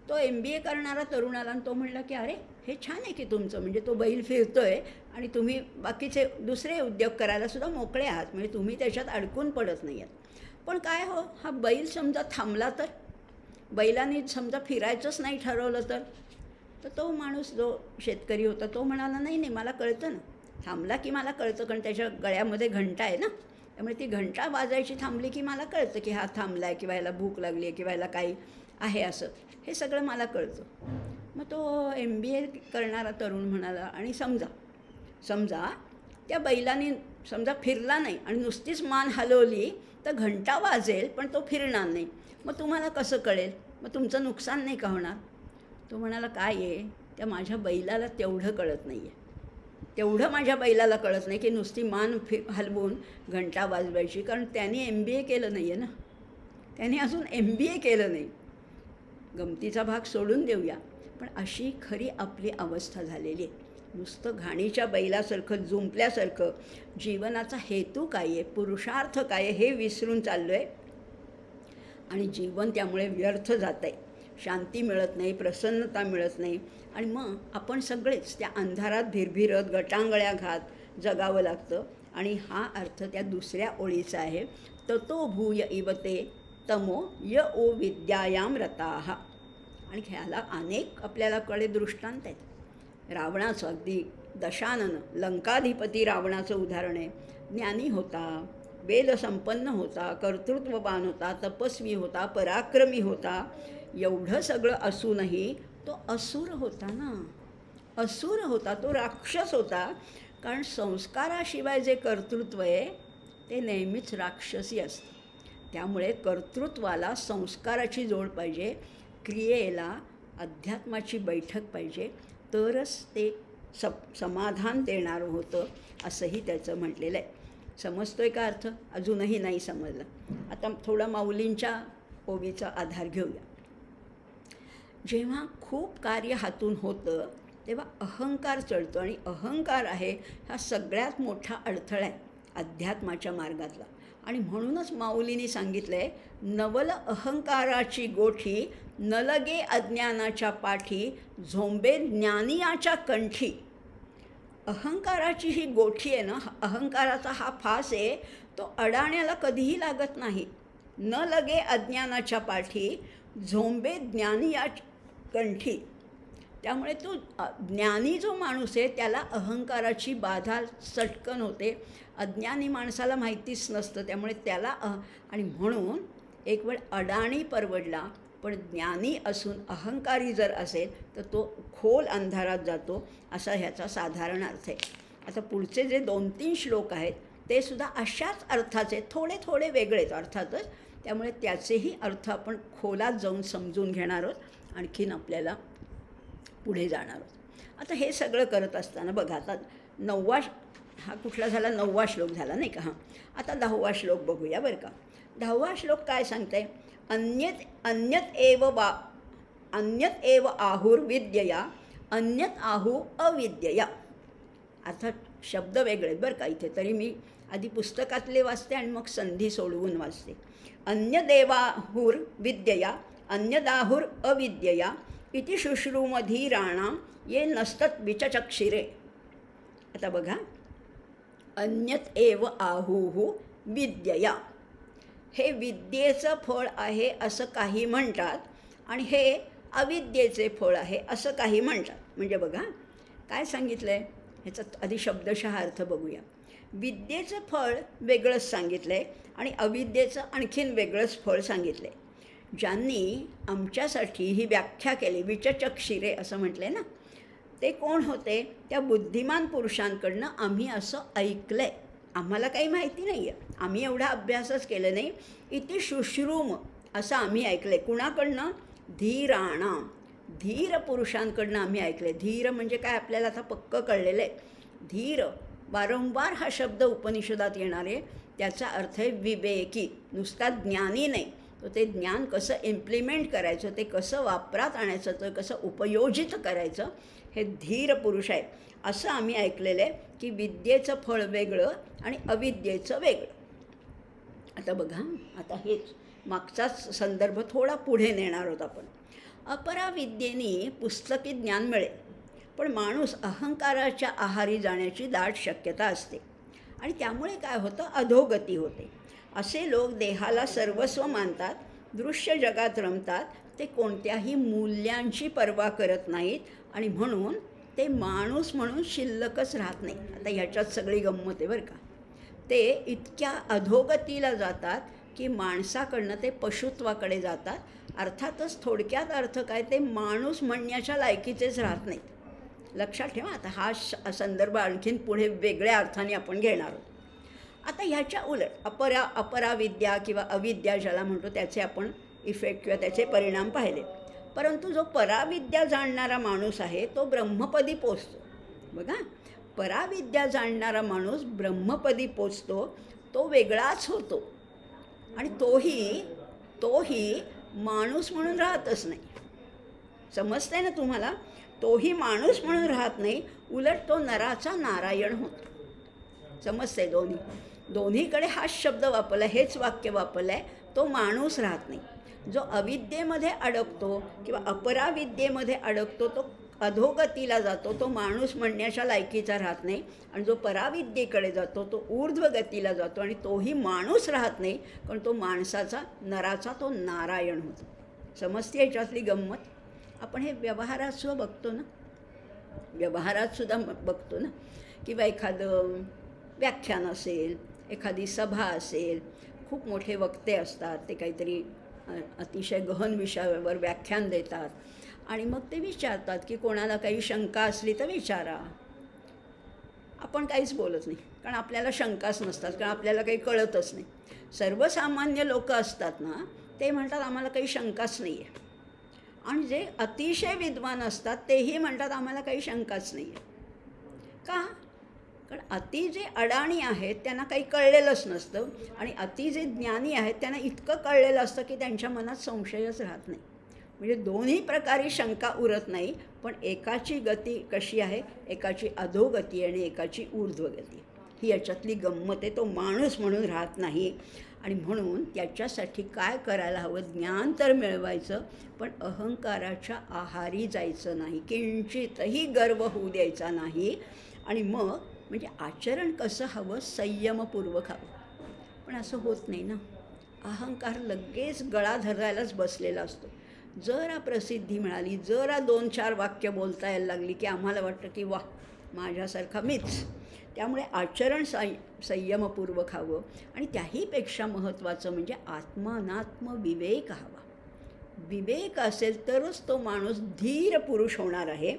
तो MBA करणारा तरुण आला आणि तो म्हणला की अरे हे छान आहे की तुमचं, म्हणजे तो बैल फिरतो आहे आणि तुम्ही बाकीचे दुसरे उद्योग करायला सुद्धा मोकळे आहात, म्हणजे तुम्ही त्याच्यात अडकून पडत नाही आहात. पण काय हो, हा बैल समजा थांबला तर, बैलाने समजा फिरायचंच नाही ठरवलं तर तो माणूस जो शेतकरी होता तो म्हणाला नाही नाही मला कळतं ना, थांबला की मला कळतं, कारण त्याच्या गळ्यामध्ये घंटा आहे ना, त्यामुळे ती घंटा वाजायची थांबली की मला कळतं की हा थांबला आहे किंवा ह्याला भूक लागली आहे किंवा ह्याला काही आहे, असं हे सगळं मला कळतं. मग तो MBA करणारा तरुण म्हणाला आणि समजा त्या बैलाने समजा फिरला नाही आणि नुसतीच मान हलवली तर घंटा वाजेल पण तो फिरणार नाही, मग तुम्हाला कसं कळेल, मग तुमचं नुकसान नाही का होणार? तो म्हणाला काय आहे, त्या माझ्या बैलाला तेवढं कळत नाही आहे, तेवढं माझ्या बैलाला कळत नाही की नुसती मान हलवून घंटा वाजवायची, कारण त्याने MBA केलं नाही आहे ना, त्याने अजून MBA केलं नाही. गमतीचा भाग सोडून देऊया, पण अशी खरी आपली अवस्था झालेली आहे. नुसतं घाणीच्या बैलासारखं जुंपल्यासारखं जीवनाचा हेतू काय आहे, पुरुषार्थ काय आहे हे विसरून चाललो आहे आणि जीवन त्यामुळे व्यर्थ जात आहे. शांती मिळत नाही, प्रसन्नता मिळत नाही आणि मग आपण सगळेच त्या अंधारात भिरभिरत गटांगळ्या घात जगावं लागतं. आणि हा अर्थ त्या दुसऱ्या ओळीचा आहे, ततो भूय इव ते तमो य ओ विद्यायाम रताः. आणि ह्याला अनेक आपल्याला दृष्टांत आहेत. रावणाचं अगदी दशानन लंकाधिपती रावणाचं उदाहरण आहे. ज्ञानी होता, वेदसंपन्न होता, कर्तृत्ववान होता, तपस्वी होता, पराक्रमी होता, एवढं सगळं असूनही तो असुर होता ना, असुर होता, तो राक्षस होता. कारण संस्काराशिवाय जे कर्तृत्व आहे ते नेहमीच राक्षसी असतं. त्यामुळे कर्तृत्वाला संस्काराची जोड पाहिजे, क्रियेला अध्यात्माची बैठक पाहिजे, तरच ते समाधान देणारं होतं, असंही त्याचं म्हटलेलं आहे. समजतो आहे का अर्थ? अजूनही नाही समजलं. आता थोडा माऊलींच्या ओवीचा आधार घेऊया. जेव्हा खूप कार्य हातून होतं तेव्हा अहंकार चढतो आणि अहंकार आहे हा सगळ्यात मोठा अडथळा आहे अध्यात्माच्या मार्गातला. आणि म्हणूनच माऊलींनी सांगितलं आहे, नवल अहंकाराची गोठी न लगे अज्ञानाच्या पाठी, झोंबे ज्ञानियाच्या कंठी. अहंकाराची ही गोठी आहे ना, अहंकाराचा हा फास आहे, तो अडाण्याला कधीही लागत नाही. न लगे अज्ञानाच्या पाठी, झोंबे ज्ञानिया कंठी. त्यामुळे तो ज्ञानी जो माणूस आहे त्याला अहंकाराची बाधा चटकन होते, अज्ञानी माणसाला माहितीच नसतं, त्यामुळे त्याला आणि म्हणून एक वेळ अडाणी परवडला, पण ज्ञानी असून अहंकारी जर असेल तर तो खोल अंधारात जातो, असा ह्याचा साधारण अर्थ आहे. आता पुढचे जे 2-3 श्लोक आहेत ते सुद्धा अशाच अर्थाचे, थोडे थोडे वेगळेच अर्थातच, त्यामुळे त्याचेही अर्थ आपण खोलात जाऊन समजून घेणार आहोत, आणखीन आपल्याला पुढे जाणार आहोत. आता हे सगळं करत असताना बघा, आता 9वा हा कुठला झाला, 9वा श्लोक झाला नाही का. हां, आता 10वा श्लोक बघूया बरं का. 10वा श्लोक काय सांगते, अन्यत एव आहुर्विद्यया अन्यत आहू अविद्यया. अर्थात शब्द वेगळे बरं का इथे, तरी मी आधी पुस्तकातले वाचते आणि मग संधी सोडवून वाचते. अन्यदेवाहुर्विद्यया अन्यदाहुर अविद्यया इति शुश्रूमधीराणां ये नस्तत विचचक्षिरे. आता बघा, अन्यत एव आहुः विद्यया, हे विद्येचं फळ आहे असं काही म्हणतात आणि हे अविद्येचे फळ आहे असं काही म्हणतात. म्हणजे बघा काय सांगितलं आहे, ह्याचा आधी शब्दशः अर्थ बघूया. विद्येचं फळ वेगळंच सांगितलं आहे आणि अविद्येचं आणखीन वेगळंच फळ सांगितलं आहे. ज्यांनी आमच्यासाठी ही व्याख्या केली, विचचक शिरे असं म्हटले ना, ते कोण होते? त्या बुद्धिमान पुरुषांकडनं आम्ही असं ऐकलं आहे. आम्हाला काही माहिती नाही आहे, आम्ही एवढा अभ्यासच केला नाही. इति शुश्रूम असं आम्ही ऐकलं आहे. कुणाकडनं? धीराणाम, धीर पुरुषांकडनं आम्ही ऐकले. धीर म्हणजे काय आपल्याला आता पक्कं कळलेलं आहे. धीर, वारंवार हा शब्द उपनिषदात येणार आहे. त्याचा अर्थ आहे विवेकी, नुसता ज्ञानी नाही. तो ते ज्ञान कसं इम्प्लिमेंट करायचं, ते कसं वापरात आणायचं, ते कसं उपयोजित करायचं, हे धीर पुरुष आहे. असं आम्ही ऐकलेलं आहे की विद्येचं फळ वेगळं आणि अविद्येचं वेगळं. आता बघा, आता हेच मागचाच संदर्भ थोडा पुढे नेणार आहोत आपण. अपराविद्येने पुस्तकी ज्ञान मिळेल, पण माणूस अहंकाराच्या आहारी जाण्याची दाट शक्यता असते आणि त्यामुळे काय होतं? अधोगती होते. असे लोक देहाला सर्वस्व मानतात, दृश्य जगात रमतात, ते कोणत्याही मूल्यांची पर्वा करत नाहीत आणि म्हणून ते माणूस म्हणून शिल्लकच राहत नाही. आता ह्याच्यात सगळी गंमत आहे बरं का. ते इतक्या अधोगतीला जातात की माणसाकडनं ते पशुत्वाकडे जातात. अर्थातच थोडक्यात अर्थ काय, ते माणूस म्हणण्याच्या लायकीचेच राहत नाहीत. लक्षात ठेवा. आता हा संदर्भ आणखीन पुढे वेगळ्या अर्थाने आपण घेणार आहोत. आता ह्याच्या उलट अपराविद्या किंवा अविद्या ज्याला म्हणतो, त्याचे आपण इफेक्ट किंवा त्याचे परिणाम पाहिले. परंतु जो पराविद्या जाणणारा माणूस आहे तो ब्रह्मपदी पोचतो. बघा, पराविद्या जाणणारा माणूस ब्रह्मपदी पोचतो, तो वेगळाच होतो आणि तोही माणूस म्हणून राहतच नाही. समजतंय ना तुम्हाला? तोही माणूस म्हणून राहत नाही, उलट तो नराचा नारायण होतो. समजतंय? दोन्हीकडे हाच शब्द वापरला, हेच वाक्य वापरलं आहे. तो माणूस राहत नाही. जो अविद्येमध्ये अडकतो किंवा अपराविद्येमध्ये अडकतो तो अधोगतीला जातो, तो माणूस म्हणण्याच्या लायकीचा राहत नाही. आणि जो पराविद्येकडे जातो तो ऊर्ध्वगतीला जातो आणि तोही माणूस राहत नाही, पण तो माणसाचा, नराचा तो नारायण होतो. समजते याच्यातली गंमत? आपण हे व्यवहारात बघतो ना, व्यवहारात सुद्धा बघतो ना, किंवा एखादं व्याख्यान असेल, एखादी सभा असेल, खूप मोठे वक्ते असतात, ते काहीतरी अतिशय गहन विषयावर व्याख्यान देतात आणि मग ते विचारतात की कोणाला काही शंका असली तर विचारा. आपण काहीच बोलत नाही, कारण आपल्याला शंकाच नसतात, कारण आपल्याला काही कळतच नाही. सर्वसामान्य लोक असतात ना, ते म्हणतात आम्हाला काही शंकाच नाही आहे. आणि जे अतिशय विद्वान असतात तेही म्हणतात आम्हाला काही शंकाच नाही आहे. का? कारण अति जे अडाणी आहेत त्यांना काही कळलेलंच नसतं आणि अति जे ज्ञानी आहेत त्यांना इतकं कळलेलं असतं की त्यांच्या मनात संशयच राहत नाही. म्हणजे दोन्ही प्रकारे शंका उरत नाही, पण एकाची गती कशी आहे, एकाची अधोगती आणि एकाची ऊर्ध्वगती. ही याच्यातली गंमत आहे. तो माणूस म्हणून राहत नाही आणि म्हणून त्याच्यासाठी काय करायला हवं? ज्ञान तर मिळवायचं, पण अहंकाराच्या आहारी जायचं नाही, किंचितही गर्व होऊ द्यायचा नाही. आणि मग म्हणजे आचरण कसं हवं? संयमपूर्वक हवं. पण असं होत नाही ना. अहंकार लगेच गळा धरायलाच बसलेला असतो. जरा प्रसिद्धी मिळाली, जरा 2-4 वाक्य बोलता यायला लागली की आम्हाला वाटतं की वा, माझ्यासारखा मीच. त्यामुळे आचरण संयमपूर्वक हवं. आणि त्याहीपेक्षा महत्त्वाचं म्हणजे आत्मानात्म विवेक हवा. विवेक असेल तरच तो माणूस धीर पुरुष होणार आहे.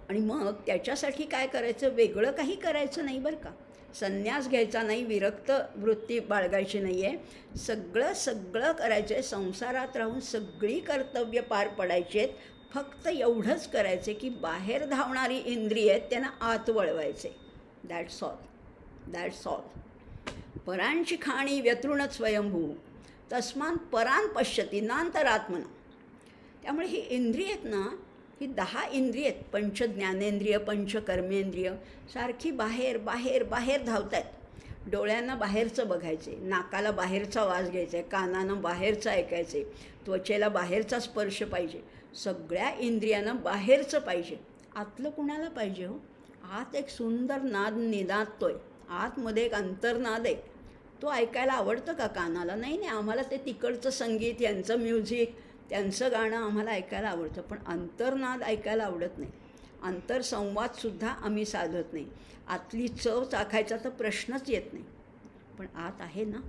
आणि मग त्याच्यासाठी काय करायचं? वेगळं काही करायचं नाही बरं का. संन्यास घ्यायचा नाही, विरक्त वृत्ती बाळगायची नाही आहे. सगळं करायचं आहे. संसारात राहून सगळी कर्तव्य पार पडायची आहेत. फक्त एवढंच करायचं की बाहेर धावणारी इंद्रिय आहेत त्यांना आत वळवायचे. That's all. परांची खाणी व्यतृणत स्वयंभू तस्मान परान पश्यती नांतरात्मना. त्यामुळे ही इंद्रिय आहेत ना, ही 10 इंद्रिय आहेत, पंच ज्ञानेंद्रिय, पंच कर्मेंद्रिय, सारखी बाहेर बाहेर बाहेर धावत आहेत. डोळ्यांना बाहेरचं बघायचे, नाकाला बाहेरचा वास घ्यायचा आहे, कानानं बाहेरचं ऐकायचे, त्वचेला बाहेरचा स्पर्श पाहिजे. सगळ्या इंद्रियांना बाहेरचं पाहिजे. आतलं कुणाला पाहिजे हो? आत एक सुंदर नाद निनादतोय, आतमध्ये एक अंतर्नाद आहे. तो ऐकायला आवडतं का कानाला? नाही. आम्हाला ते तिकडचं संगीत, यांचं म्युझिक, त्यांचं गाणं आम्हाला ऐकायला आवडतं, पण अंतर्नाद ऐकायला आवडत नाही. आंतरसंवादसुद्धा आम्ही साधत नाही. आतली चव चाखायचा तर प्रश्नच येत नाही. पण आत आहे ना,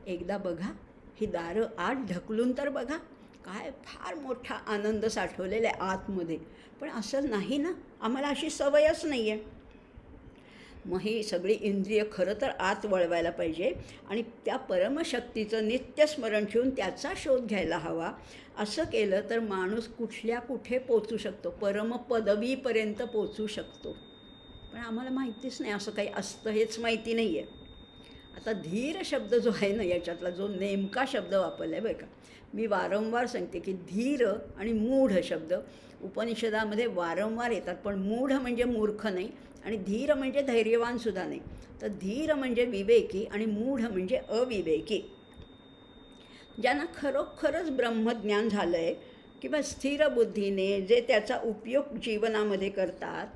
एकदा बघा, ही दारं आत ढकलून तर बघा, काय फार मोठा आनंद साठवलेला आहे आतमध्ये. पण असं नाही ना, आम्हाला अशी सवयच नाही आहे. मग ही सगळी इंद्रिय खरं तर आत वळवायला पाहिजे आणि त्या परमशक्तीचं नित्यस्मरण ठेवून त्याचा शोध घ्यायला हवा. असं केलं तर माणूस कुठल्या कुठे पोचू शकतो, परमपदवीपर्यंत पोचू शकतो. पण आम्हाला माहितीच नाही असं काही असतं, हेच माहिती नाही आहे. आता धीर शब्द जो आहे ना, याच्यातला जो नेमका शब्द वापरला आहे बरं का, मी वारंवार सांगते की धीर आणि मूढ शब्द उपनिषदामध्ये वारंवार येतात. पण मूढ म्हणजे मूर्ख नाही आणि धीर म्हणजे धैर्यवानसुद्धा नाही. तर धीर म्हणजे विवेकी आणि मूढ म्हणजे अविवेकी. ज्यांना खरोखरच ब्रह्मज्ञान झालं आहे किंवा स्थिर बुद्धीने जे त्याचा उपयोग जीवनामध्ये करतात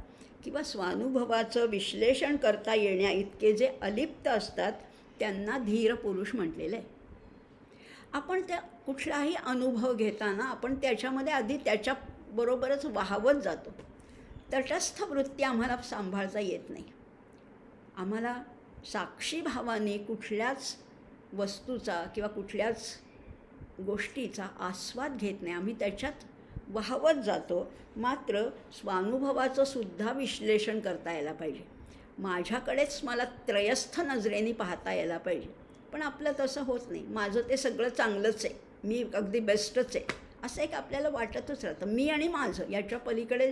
किंवा स्वानुभवाचं विश्लेषण करता येण्या इतके जे अलिप्त असतात, त्यांना धीर पुरुष म्हटलेलं आहे. आपण त्या कुठलाही अनुभव घेताना आपण त्याच्यामध्ये आधी त्याच्याबरोबरच वाहवत जातो. तटस्थ वृत्ती आम्हाला सांभाळता येत नाही. आम्हाला साक्षी भावाने कुठल्याच वस्तूचा किंवा कुठल्याच गोष्टीचा आस्वाद घेत नाही, आम्ही त्याच्यात वाहवत जातो. मात्र स्वानुभवाचं सुद्धा विश्लेषण करता यायला पाहिजे. माझ्याकडेच मला त्रयस्थ नजरेने पाहता यायला पाहिजे. पण आपलं तसं होत नाही. माझं ते सगळं चांगलंच आहे, मी अगदी बेस्टच आहे, असं एक आपल्याला वाटतच राहतं. मी आणि माझं याच्या पलीकडे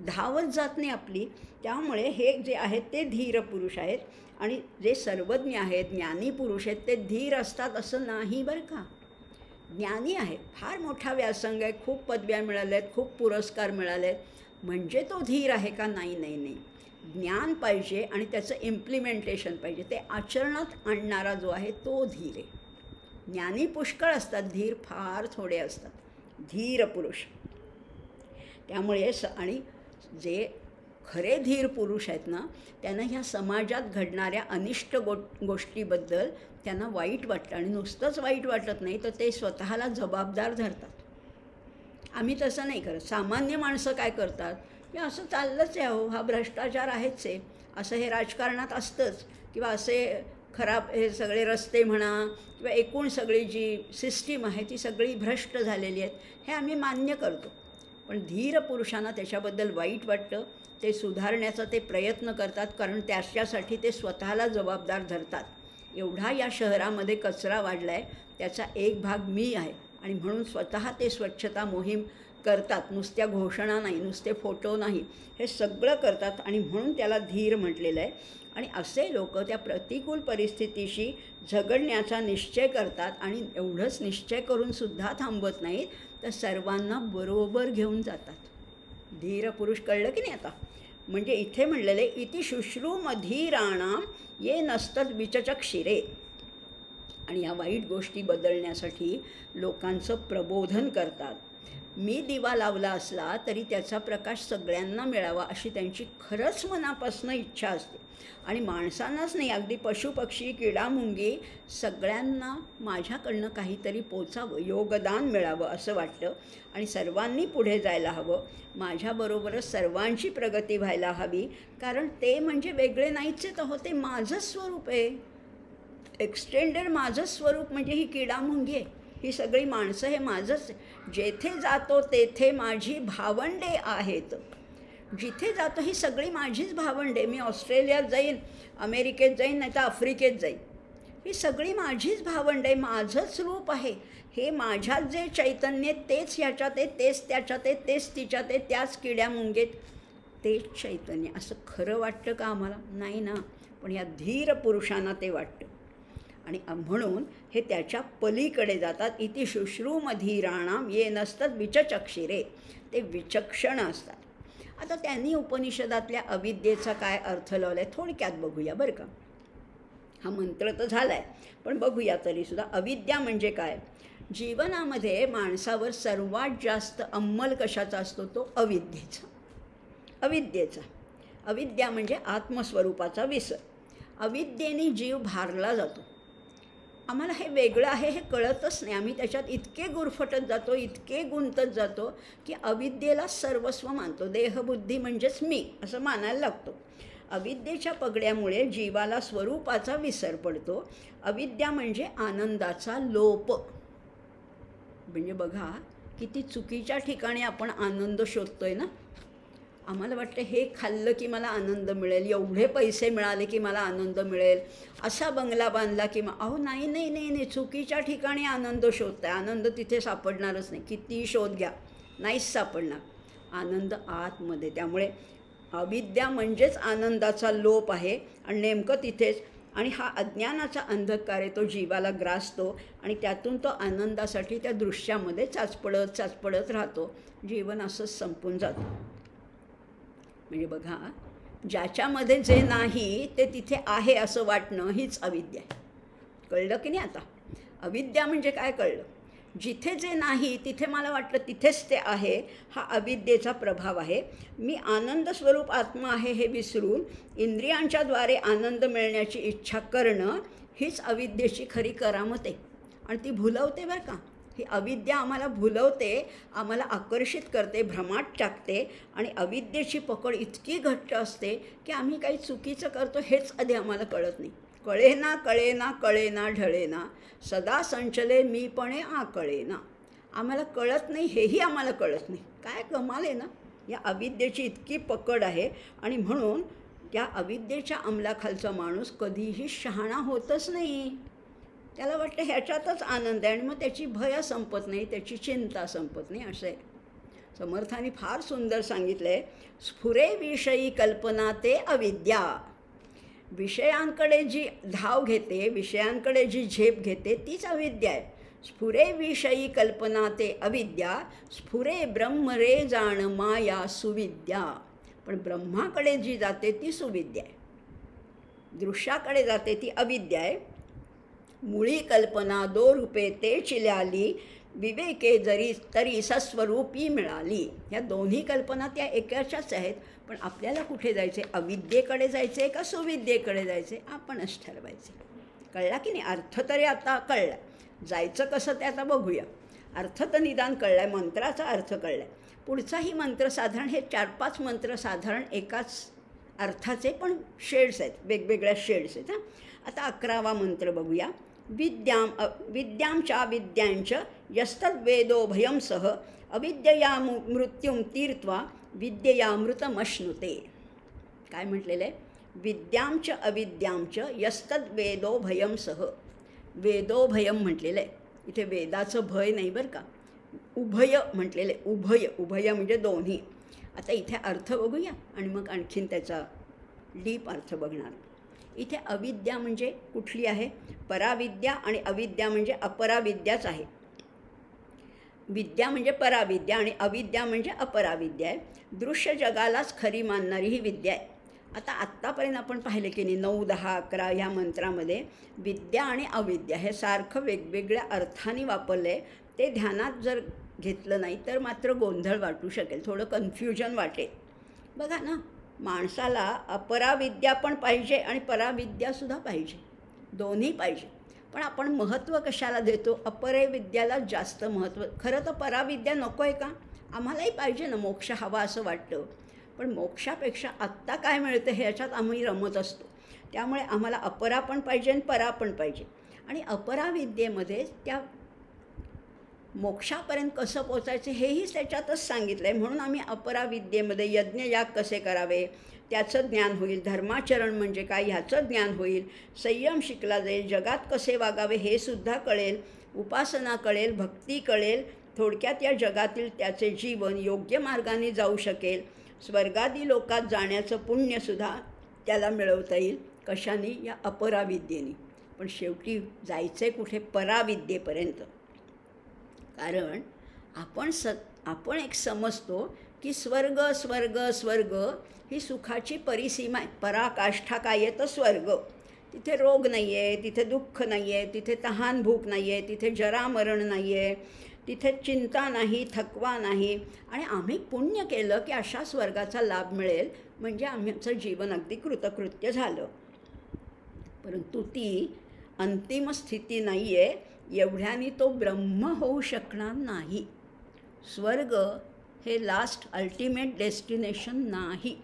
धावत जात नाही आपली. त्यामुळे हे जे आहेत ते धीर पुरुष आहेत. आणि जे सर्वज्ञ आहेत, ज्ञानी पुरुष आहेत, ते धीर असतात असं नाही बरं का. ज्ञानी आहे, फार मोठा व्यासंग आहे, खूप पदव्या मिळाल्या आहेत, खूप पुरस्कार मिळाले आहेत, म्हणजे तो धीर आहे का? नाही नाही नाही. ज्ञान पाहिजे आणि त्याचं इम्प्लिमेंटेशन पाहिजे, ते आचरणात आणणारा जो आहे तो धीर आहे. ज्ञानी पुष्कळ असतात, धीर फार थोडे असतात. धीर पुरुष त्यामुळे आणि जे खरे धीर पुरुष आहेत ना, त्यांना ह्या समाजात घडणाऱ्या अनिष्ट गोष्टीबद्दल त्यांना वाईट वाटतं. आणि नुसतंच वाईट वाटत नाही, तर ते स्वतःला जबाबदार धरतात. आम्ही तसं नाही करत. सामान्य माणसं काय करतात की असं चाललंच आहे, हो हा भ्रष्टाचार आहेच आहे, असं हे राजकारणात असतंच, किंवा असे खराब हे सगळे रस्ते म्हणा किंवा एकूण सगळी जी सिस्टीम आहे ती सगळी भ्रष्ट झालेली आहेत, हे आम्ही मान्य करतो. पण धीर पुरुषांना त्याच्याबद्दल वाईट वाटतं, ते सुधारण्याचा ते प्रयत्न करतात, कारण त्याच्यासाठी ते स्वतःला जबाबदार धरतात. एवढा या शहरामध्ये कचरा वाढला आहे, त्याचा एक भाग मी आहे, आणि म्हणून स्वतः ते स्वच्छता मोहीम करतात. नुसत्या घोषणा नाही, नुसते फोटो नाही, हे सगळं करतात. आणि म्हणून त्याला धीर म्हटलेलं आहे. आणि असे लोक त्या प्रतिकूल परिस्थितीशी झगडण्याचा निश्चय करतात. आणि एवढंच निश्चय करूनसुद्धा थांबत नाहीत, तर सर्वांना बरोबर घेऊन जातात. धीर पुरुष कळलं की नाही आता? म्हणजे इथे म्हणलेले इति शुश्रूमधीराणाम ये नस्तद विचचक्षिरे. आणि या वाईट गोष्टी बदलण्यासाठी लोकांचं प्रबोधन करतात. मी दिवा लावला असला तरी त्याचा प्रकाश सगळ्यांना मिळावा अशी त्यांची खरंच मनापासून इच्छा असते. आणि माणसांनाच नाही, अगदी पशुपक्षी किडामुंगी सगळ्यांना माझ्याकडनं काहीतरी पोचावं, योगदान मिळावं असं वाटतं. आणि सर्वांनी पुढे जायला हवं, माझ्याबरोबरच सर्वांची प्रगती व्हायला हवी. कारण ते म्हणजे वेगळे नाहीच आहेत, हो ते माझंच स्वरूप आहे. एक्सटेंडेड माझंच स्वरूप म्हणजे ही किडामुंगी आहे, ही सगळी माणसं हे माझंच आहे. जेथे जातो तेथे माझी भावंडे आहेत. जिथे जातो ही सगळी माझीच भावंडे. मी ऑस्ट्रेलियात जाईन, अमेरिकेत जाईन, नाही तर आफ्रिकेत जाईन, ही सगळी माझीच भावंडे, माझंच रूप आहे. हे माझ्यात जे चैतन्य तेच ह्याच्यात आहे, तेच त्याच्यात आहे, तेच तिच्यात आहे, त्याच किड्या मुंगेत तेच चैतन्य. असं खरं वाटतं का आम्हाला? नाही ना. पण या धीर पुरुषांना ते वाटतं. आणि म्हणून हे त्याच्या पलीकडे जातात. इति शुश्रूमधीराणाम ये नस्तद विचचक्षिरे. ते विचक्षण असतात. आता त्यांनी उपनिषदातल्या अविद्येचा काय अर्थ लावला आहे थोडक्यात बघूया बरं का. हा मंत्र तर झाला आहे, पण बघूया तरीसुद्धा. अविद्या म्हणजे काय? जीवनामध्ये माणसावर सर्वात जास्त अंमल कशाचा असतो? तो अविद्येचा. अविद्या म्हणजे आत्मस्वरूपाचा विसर. अविद्येने जीव भारला जातो. आम्हाला हे वेगळं आहे हे कळतच नाही. आम्ही त्याच्यात इतके गुरफटत जातो, इतके गुंतत जातो की अविद्येला सर्वस्व मानतो. देहबुद्धी म्हणजेच मी असं मानायला लागतो. अविद्येच्या पगड्यामुळे जीवाला स्वरूपाचा विसर पडतो. अविद्या म्हणजे आनंदाचा लोप. म्हणजे बघा किती चुकीच्या ठिकाणी आपण आनंद शोधतोय ना. आम्हाला वाटतं हे खाल्लं की मला आनंद मिळेल, एवढे पैसे मिळाले की मला आनंद मिळेल, असा बंगला बांधला की अहो नाही नाही नाही नाही, चुकीच्या ठिकाणी आनंद शोधताय. आनंद तिथे सापडणारच नाही. कितीही शोध घ्या, नाहीच सापडणार आनंद आतमध्ये. त्यामुळे अविद्या म्हणजेच आनंदाचा लोप आहे आणि नेमकं तिथेच. आणि हा अज्ञानाचा अंधकार आहे, तो जीवाला ग्रासतो आणि त्यातून तो आनंदासाठी त्या दृश्यामध्ये चाचपडत राहतो. जीवन असंच संपून जातं. म्हणजे बघा, ज्याच्यामध्ये जे नाही ते तिथे आहे असं वाटणं हीच अविद्या आहे. कळलं की नाही आता? अविद्या म्हणजे काय कळलं? जिथे जे नाही तिथे मला वाटलं तिथेच ते आहे, हा अविद्येचा प्रभाव आहे. मी आनंद स्वरूप आत्मा आहे हे विसरून इंद्रियांच्याद्वारे आनंद मिळण्याची इच्छा करणं हीच अविद्येची खरी करामत आहे. आणि ती भुलवते बरं का. ही अविद्या आम्हाला भुलवते, आम्हाला आकर्षित करते, भ्रमात टाकते. आणि अविद्येची पकड इतकी घट्ट असते की आम्ही काही चुकीचं करतो हेच आधी आम्हाला कळत नाही. कळेना ढळेना सदा संचले मीपणे आकळेना. आम्हाला कळत नाही, हेही आम्हाला कळत नाही. काय कमाल आहे ना. या अविद्येची इतकी पकड आहे. आणि म्हणून त्या अविद्येच्या अंमलाखालचा माणूस कधीही शहाणा होतच नाही. त्याला वाटतं ह्याच्यातच आनंद आहे आणि मग त्याची भय संपत नाही, त्याची चिंता संपत नाही. असं आहे. समर्थांनी फार सुंदर सांगितलं आहे, स्फुरे विषयी कल्पना ते अविद्या. विषयांकडे जी धाव घेते, विषयांकडे जी झेप घेते तीच अविद्या आहे. स्फुरे विषयी कल्पना ते अविद्या, स्फुरे ब्रह्म रे जाण माया सुविद्या. पण ब्रह्माकडे जी जाते ती सुविद्या आहे, दृश्याकडे जाते ती अविद्या आहे. मुळी कल्पना दो रूपे ते चिल्याली, विवेके जरी तरी सस्वरूपी मिळाली. ह्या दोन्ही कल्पना त्या एकाच्याच आहेत. पण आपल्याला कुठे जायचे? अविद्येकडे जायचे का सुविद्येकडे जायचे? आपणच ठरवायचे. कळला की नाही? अर्थ तरी आता कळला, जायचं कसं ते आता बघूया. अर्थ तर निदान कळला आहे, मंत्राचा अर्थ कळला आहे. पुढचाही मंत्र साधारण हे 4-5 मंत्र साधारण एकाच अर्थाचे पण शेड्स आहेत, वेगवेगळ्या शेड्स आहेत. आता 11वा मंत्र बघूया. विद्यांच्या विद्यांच यस्तद्वेदोभयं सह अविद्यया मृत्युं तीर्त्वा विद्ययामृतमश्नुते. काय म्हटलेलं आहे? विद्यांच अविद्यांच यस्तद्वेदोभयं सह. वेदोभयं म्हटलेलं आहे. इथे वेदाचं भय नाही बरं का, उभय म्हटलेलं आहे. उभय म्हणजे दोन्ही. आता इथे अर्थ बघूया आणि मग आणखीन त्याचा डीप अर्थ बघणार. इथे अविद्या म्हणजे कुठली आहे? पराविद्या. आणि अविद्या म्हणजे अपराविद्याच आहे. विद्या म्हणजे पराविद्या आणि अविद्या म्हणजे अपराविद्या आहे. दृश्य जगालाच खरी मानणारी ही विद्या आहे. आता आत्तापर्यंत आपण पाहिले की नाही, 9, 10, 11 ह्या मंत्रामध्ये विद्या आणि अविद्या हे सारखं वेगवेगळ्या अर्थाने वापरलं आहे. ते ध्यानात जर घेतलं नाही तर मात्र गोंधळ वाटू शकेल, थोडं कन्फ्युजन वाटेल. बघा ना, माणसाला अपराविद्या पण पाहिजे आणि पराविद्यासुद्धा पाहिजे, दोन्ही पाहिजे. पण आपण महत्त्व कशाला देतो? अपरे विद्याला जास्त महत्त्व. खरं तर पराविद्या नको आहे का? आम्हालाही पाहिजे ना, मोक्ष हवा असं वाटतं. पण मोक्षापेक्षा आत्ता काय मिळतं ह्याच्यात आम्ही रमत असतो. त्यामुळे आम्हाला अपरा पण पाहिजे आणि परा पण पाहिजे. आणि अपराविद्येमध्ये त्या मोक्षापर्यंत कसं पोचायचं हेही त्याच्यातच सांगितलं आहे. म्हणून आम्ही अपराविद्येमध्ये यज्ञयाग कसे करावे त्याचं ज्ञान होईल, धर्माचरण म्हणजे काय ह्याचं ज्ञान होईल, संयम शिकला जाईल, जगात कसे वागावे हे सुद्धा कळेल, उपासना कळेल, भक्ती कळेल. थोडक्यात या जगातील त्याचे जीवन योग्य मार्गाने जाऊ शकेल. स्वर्गादी लोकात जाण्याचं पुण्यसुद्धा त्याला मिळवता येईल. कशाने? या अपराविद्येने. पण शेवटी जायचं कुठे? पराविद्येपर्यंत. कारण आपण एक समजतो की स्वर्ग स्वर्ग स्वर्ग ही सुखाची परिसीमा आहे. पराकाष्ठा काय आहे? तर स्वर्ग. तिथे रोग नाही आहे, तिथे दुःख नाही आहे, तिथे तहान भूक नाही आहे, तिथे जरामरण नाही आहे, तिथे चिंता नाही, थकवा नाही. आणि आम्ही पुण्य केलं की अशा स्वर्गाचा लाभ मिळेल म्हणजे आमचं जीवन अगदी कृतकृत्य झालं. परंतु ती अंतिम स्थिती नाही आहे. एवढ्याने तो ब्रह्म होऊ शकणार नाही. स्वर्ग हे लास्ट अल्टिमेट डेस्टिनेशन नाही.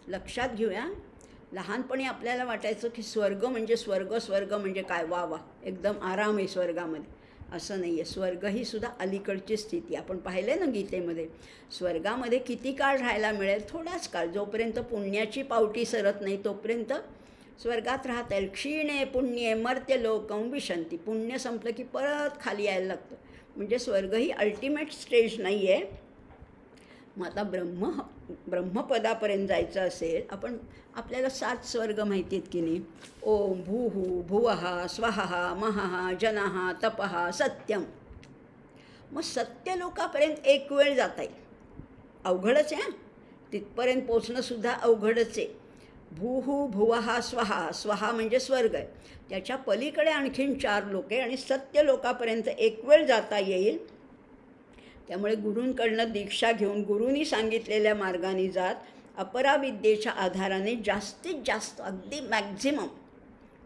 लक्षात घेऊया. लहानपणी आपल्याला वाटायचं की स्वर्ग म्हणजे स्वर्ग म्हणजे काय, वा वा एकदम आराम आहे स्वर्गामध्ये. असं नाही आहे. स्वर्ग ही सुद्धा अलीकडची स्थिती. आपण पाहिले ना गीतेमध्ये, स्वर्गामध्ये किती काळ राहायला मिळेल? थोडाच काळ. जोपर्यंत पुण्याची पावटी सरत नाही तोपर्यंत स्वर्गात राहता येईल. क्षीणे पुण्ये मर्त्यलोकं विशंती. पुण्य संपलं की परत खाली यायला लागतं. म्हणजे स्वर्ग ही अल्टिमेट स्टेज नाही आहे. मग आता ब्रह्मपदापर्यंत जायचं असेल, आपल्याला 7 स्वर्ग माहिती आहेत की नाही? ओम भूहू भुवः स्वः महः जनः तपः सत्यम. मग सत्यलोकापर्यंत एक वेळ जाता येईल. अवघडच आहे. तिथपर्यंत पोचणंसुद्धा अवघडच आहे. भूहू भुवः स्वः. स्वः म्हणजे स्वर्ग आहे. त्याच्या पलीकडे आणखीन 4 लोक आहे आणि सत्यलोकापर्यंत एक वेळ जाता येईल. त्यामुळे गुरूंकडनं दीक्षा घेऊन गुरूंनी सांगितलेल्या मार्गाने जात अपराविद्येच्या आधाराने जास्तीत जास्त अगदी मॅक्झिमम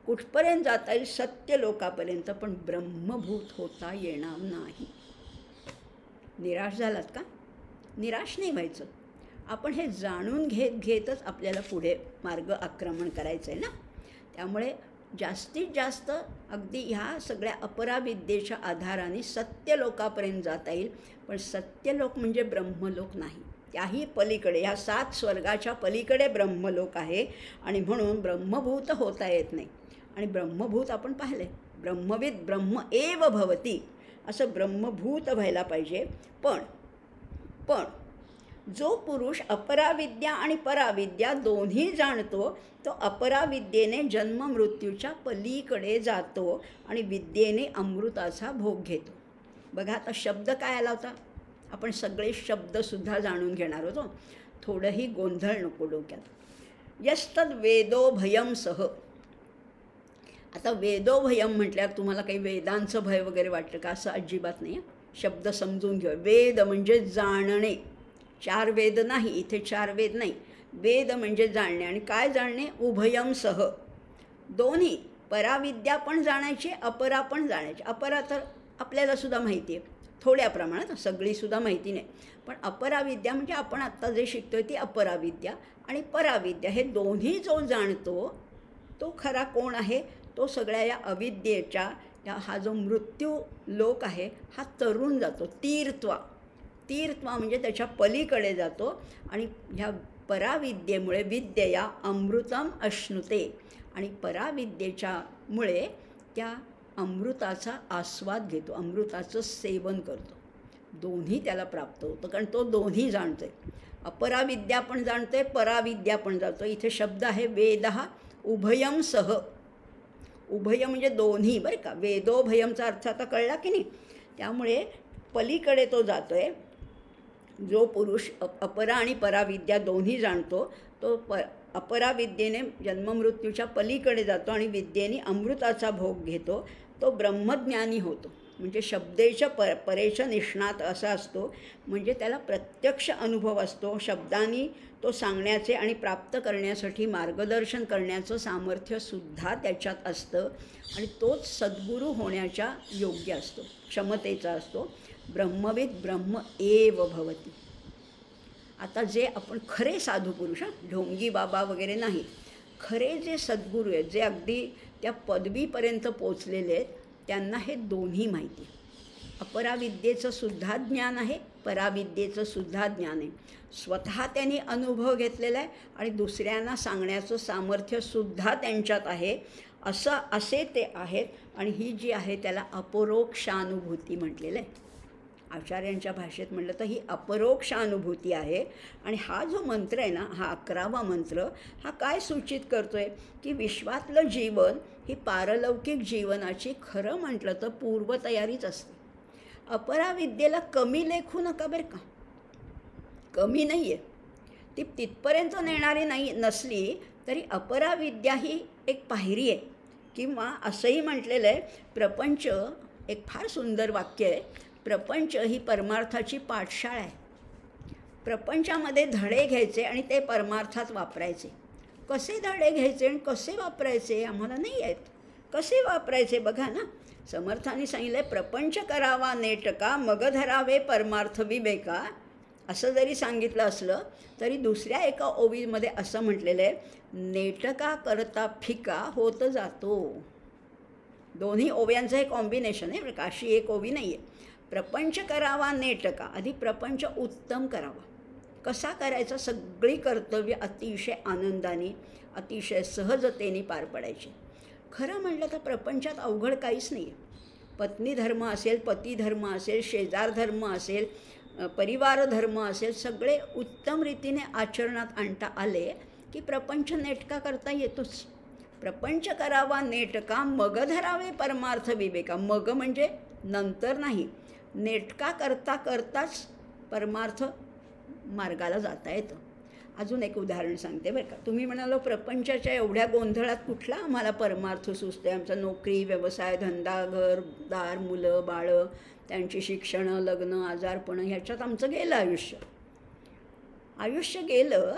कुठपर्यंत जाता येईल? सत्यलोकापर्यंत. पण ब्रह्मभूत होता येणार नाही. निराश झालात का? निराश नाही व्हायचं. आपण हे जाणून घेतच आपल्याला पुढे मार्ग आक्रमण करायचं आहे ना. त्यामुळे जास्तीत जास्त अगदी ह्या सगळ्या अपराविद्येच्या आधाराने सत्यलोकापर्यंत जाता येईल. पण सत्यलोक म्हणजे ब्रह्मलोक नाही. त्याही पलीकडे, ह्या 7 स्वर्गाच्या पलीकडे ब्रह्मलोक आहे. आणि म्हणून ब्रह्मभूत होता येत नाही. आणि ब्रह्मभूत आपण पाहिलं आहे, ब्रह्मविद ब्रह्म एव भवती, असं ब्रह्मभूत व्हायला पाहिजे. पण जो पुरुष अपराविद्या आणि पराविद्या दोन्ही जाणतो तो अपराविद्येने जन्ममृत्यूच्या पलीकडे जातो आणि विद्येने अमृताचा भोग घेतो. बघा आता शब्द काय आला होता? आपण सगळे शब्दसुद्धा जाणून घेणार होतो. थोडंही गोंधळ नको डोक्यात. यस्तद वेदो भयम सह. आता वेदो भयम म्हटल्यावर तुम्हाला काही वेदांचं भय वगैरे वाटतं का? असं अजिबात नाही. शब्द समजून घेऊ. वेद म्हणजे जाणणे. 4 वेद नाही, इथे 4 वेद नाही. वेद म्हणजे जाणणे. आणि काय जाणणे? उभयम सह. दोन्ही. पराविद्या पण जाणायची, अपरा पण जाणायची. अपरा तर आपल्यालासुद्धा माहिती आहे थोड्या प्रमाणात, सगळीसुद्धा माहिती नाही. पण अपराविद्या म्हणजे आपण आत्ता जे शिकतो ती अपराविद्या. आणि पराविद्या हे दोन्ही जो जाणतो तो खरा कोण आहे? तो सगळ्या या अविद्येच्या हा जो मृत्यू लोक आहे हा तरुण जातो. तीर्थवा म्हणजे त्याच्या पलीकडे जातो. आणि ह्या पराविद्येमुळे विद्यया अमृतम अश्नुते. आणि पराविद्येच्यामुळे त्या अमृताचा आस्वाद घेतो, अमृताचं सेवन करतो. दोन्ही त्याला प्राप्त होतं, कारण तो दोन्ही जाणतो आहे. अपराविद्या पण जाणतो आहे, पराविद्या पण जाणतो. इथे शब्द आहे वेदः उभयम सह. उभय म्हणजे दोन्ही, बरं का. वेदोभयमचा अर्थ आता कळला की नाही? त्यामुळे पलीकडे तो जातो आहे. जो पुरुष अपरा आणि पराविद्या दोन्ही जाणतो तो अपराविद्येने जन्ममृत्यूच्या पलीकडे जातो आणि विद्येने अमृताचा भोग घेतो. तो ब्रह्मज्ञानी होतो. म्हणजे शब्देच्या परेश निष्णात असा असतो. म्हणजे त्याला प्रत्यक्ष अनुभव असतो. शब्दांनी तो सांगण्याचे आणि प्राप्त करण्यासाठी मार्गदर्शन करण्याचं सामर्थ्यसुद्धा त्याच्यात असतं. आणि तोच सद्गुरू होण्याच्या योग्य असतो, क्षमतेचा असतो. ब्रह्मविद ब्रह्म एव भवती. आता जे आपण खरे साधू पुरुष, ढोंगी बाबा वगैरे नाही, खरे जे सद्गुरू आहेत, जे अगदी त्या पदवीपर्यंत पोचलेले आहेत, त्यांना हे दोन्ही माहिती आहे. अपराविद्येचं सुद्धा ज्ञान आहे, पराविद्येचं सुद्धा ज्ञान आहे. स्वतः त्यांनी अनुभव घेतलेला आहे आणि दुसऱ्यांना सांगण्याचं सामर्थ्यसुद्धा त्यांच्यात आहे. असे ते आहेत. आणि ही जी आहे त्याला अपरोक्षानुभूती म्हटलेलं आहे. आचार्यांच्या भाषेत म्हटलं तर ही अपरोक्षानुभूती आहे. आणि हा जो मंत्र आहे ना, हा 11वा मंत्र, हा काय सूचित करतो आहे की विश्वातलं जीवन ही पारलौकिक जीवनाची खरं म्हटलं तर पूर्वतयारीच असते. अपराविद्येला कमी लेखू नका बरं का. कमी नाही आहे ती, तिथपर्यंत नेणारी नसली तरी अपराविद्या ही एक पायरी आहे. किंवा असंही म्हटलेलं आहे, प्रपंच, एक फार सुंदर वाक्य आहे, प्रपंच ही परमार्थाची पाठशाळा आहे. प्रपंचामध्ये धडे घ्यायचे आणि ते परमार्थात वापरायचे. कसे धडे घ्यायचे आणि कसे वापरायचे आम्हाला नाही आहेत. कसे वापरायचे बघा ना. समर्थांनी सांगितलं आहे, प्रपंच करावा नेटका मग धरावे परमार्थ विवेका. असं जरी सांगितलं असलं तरी दुसऱ्या एका ओवीमध्ये असं म्हटलेलं आहे, नेटका करता फिका होत जातो. दोन्ही ओव्यांचं हे कॉम्बिनेशन आहे बरं का, अशी एक ओवी नाही आहे. प्रपंच करावा नेटका, आधी प्रपंच उत्तम करावा. कसा करायचा? सगळी कर्तव्य अतिशय आनंदाने, अतिशय सहजतेने पार पडायची. खरं म्हटलं तर प्रपंचात अवघड काहीच नाही आहे. पत्नी धर्म असेल, पती धर्म असेल, शेजार धर्म असेल, परिवार धर्म असेल, सगळे उत्तम रीतीने आचरणात आणता आले की प्रपंच नेटका करता येतोच. प्रपंच करावा नेटका, मग धरावे परमार्थ विवेका. मग म्हणजे नंतर नाही, नेटका करता करताच परमार्थ मार्गाला जाता येतं. अजून एक उदाहरण सांगते बरं का. तुम्ही म्हणालो प्रपंचाच्या एवढ्या गोंधळात कुठला आम्हाला परमार्थ सुचते? आमचा नोकरी, व्यवसाय, धंदा, घर दार, मुलं बाळं, त्यांची शिक्षणं, लग्न, आजारपणं, ह्याच्यात आमचं गेलं आयुष्य गेलं.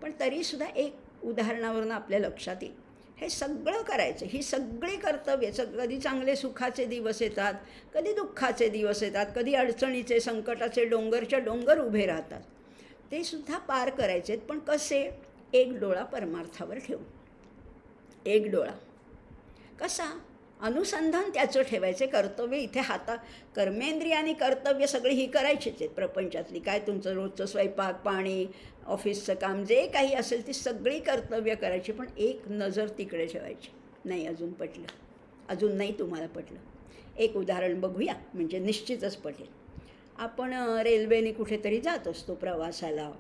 पण तरीसुद्धा एक उदाहरणावरून आपल्या लक्षात येईल, हे सगळं करायचं, ही सगळी कर्तव्य. कधी चांगले सुखाचे दिवस येतात, कधी दुःखाचे दिवस येतात, कधी अडचणीचे, संकटाचे डोंगरच्या डोंगर उभे राहतात. ते सुद्धा पार करायचे. पण कसे? एक डोळा परमार्थावर ठेवून. एक डोळा कसा? अनुसंधान त्याचं ठेवायचे. कर्तव्य इथे कर्मेंद्रिय आणि कर्तव्य सगळी ही करायचीच आहेत प्रपंचातली. काय तुमचं रोजचं स्वयंपाक पाणी, ऑफिसचं काम, जे काही असेल ती सगळी कर्तव्य करायची. पण एक नजर तिकडे ठेवायची. नाही अजून पटलं, अजून नाही तुम्हाला पटलं. एक उदाहरण बघूया, म्हणजे निश्चितच पटेल. आपण रेल्वेने कुठेतरी जात असतो प्रवासाला.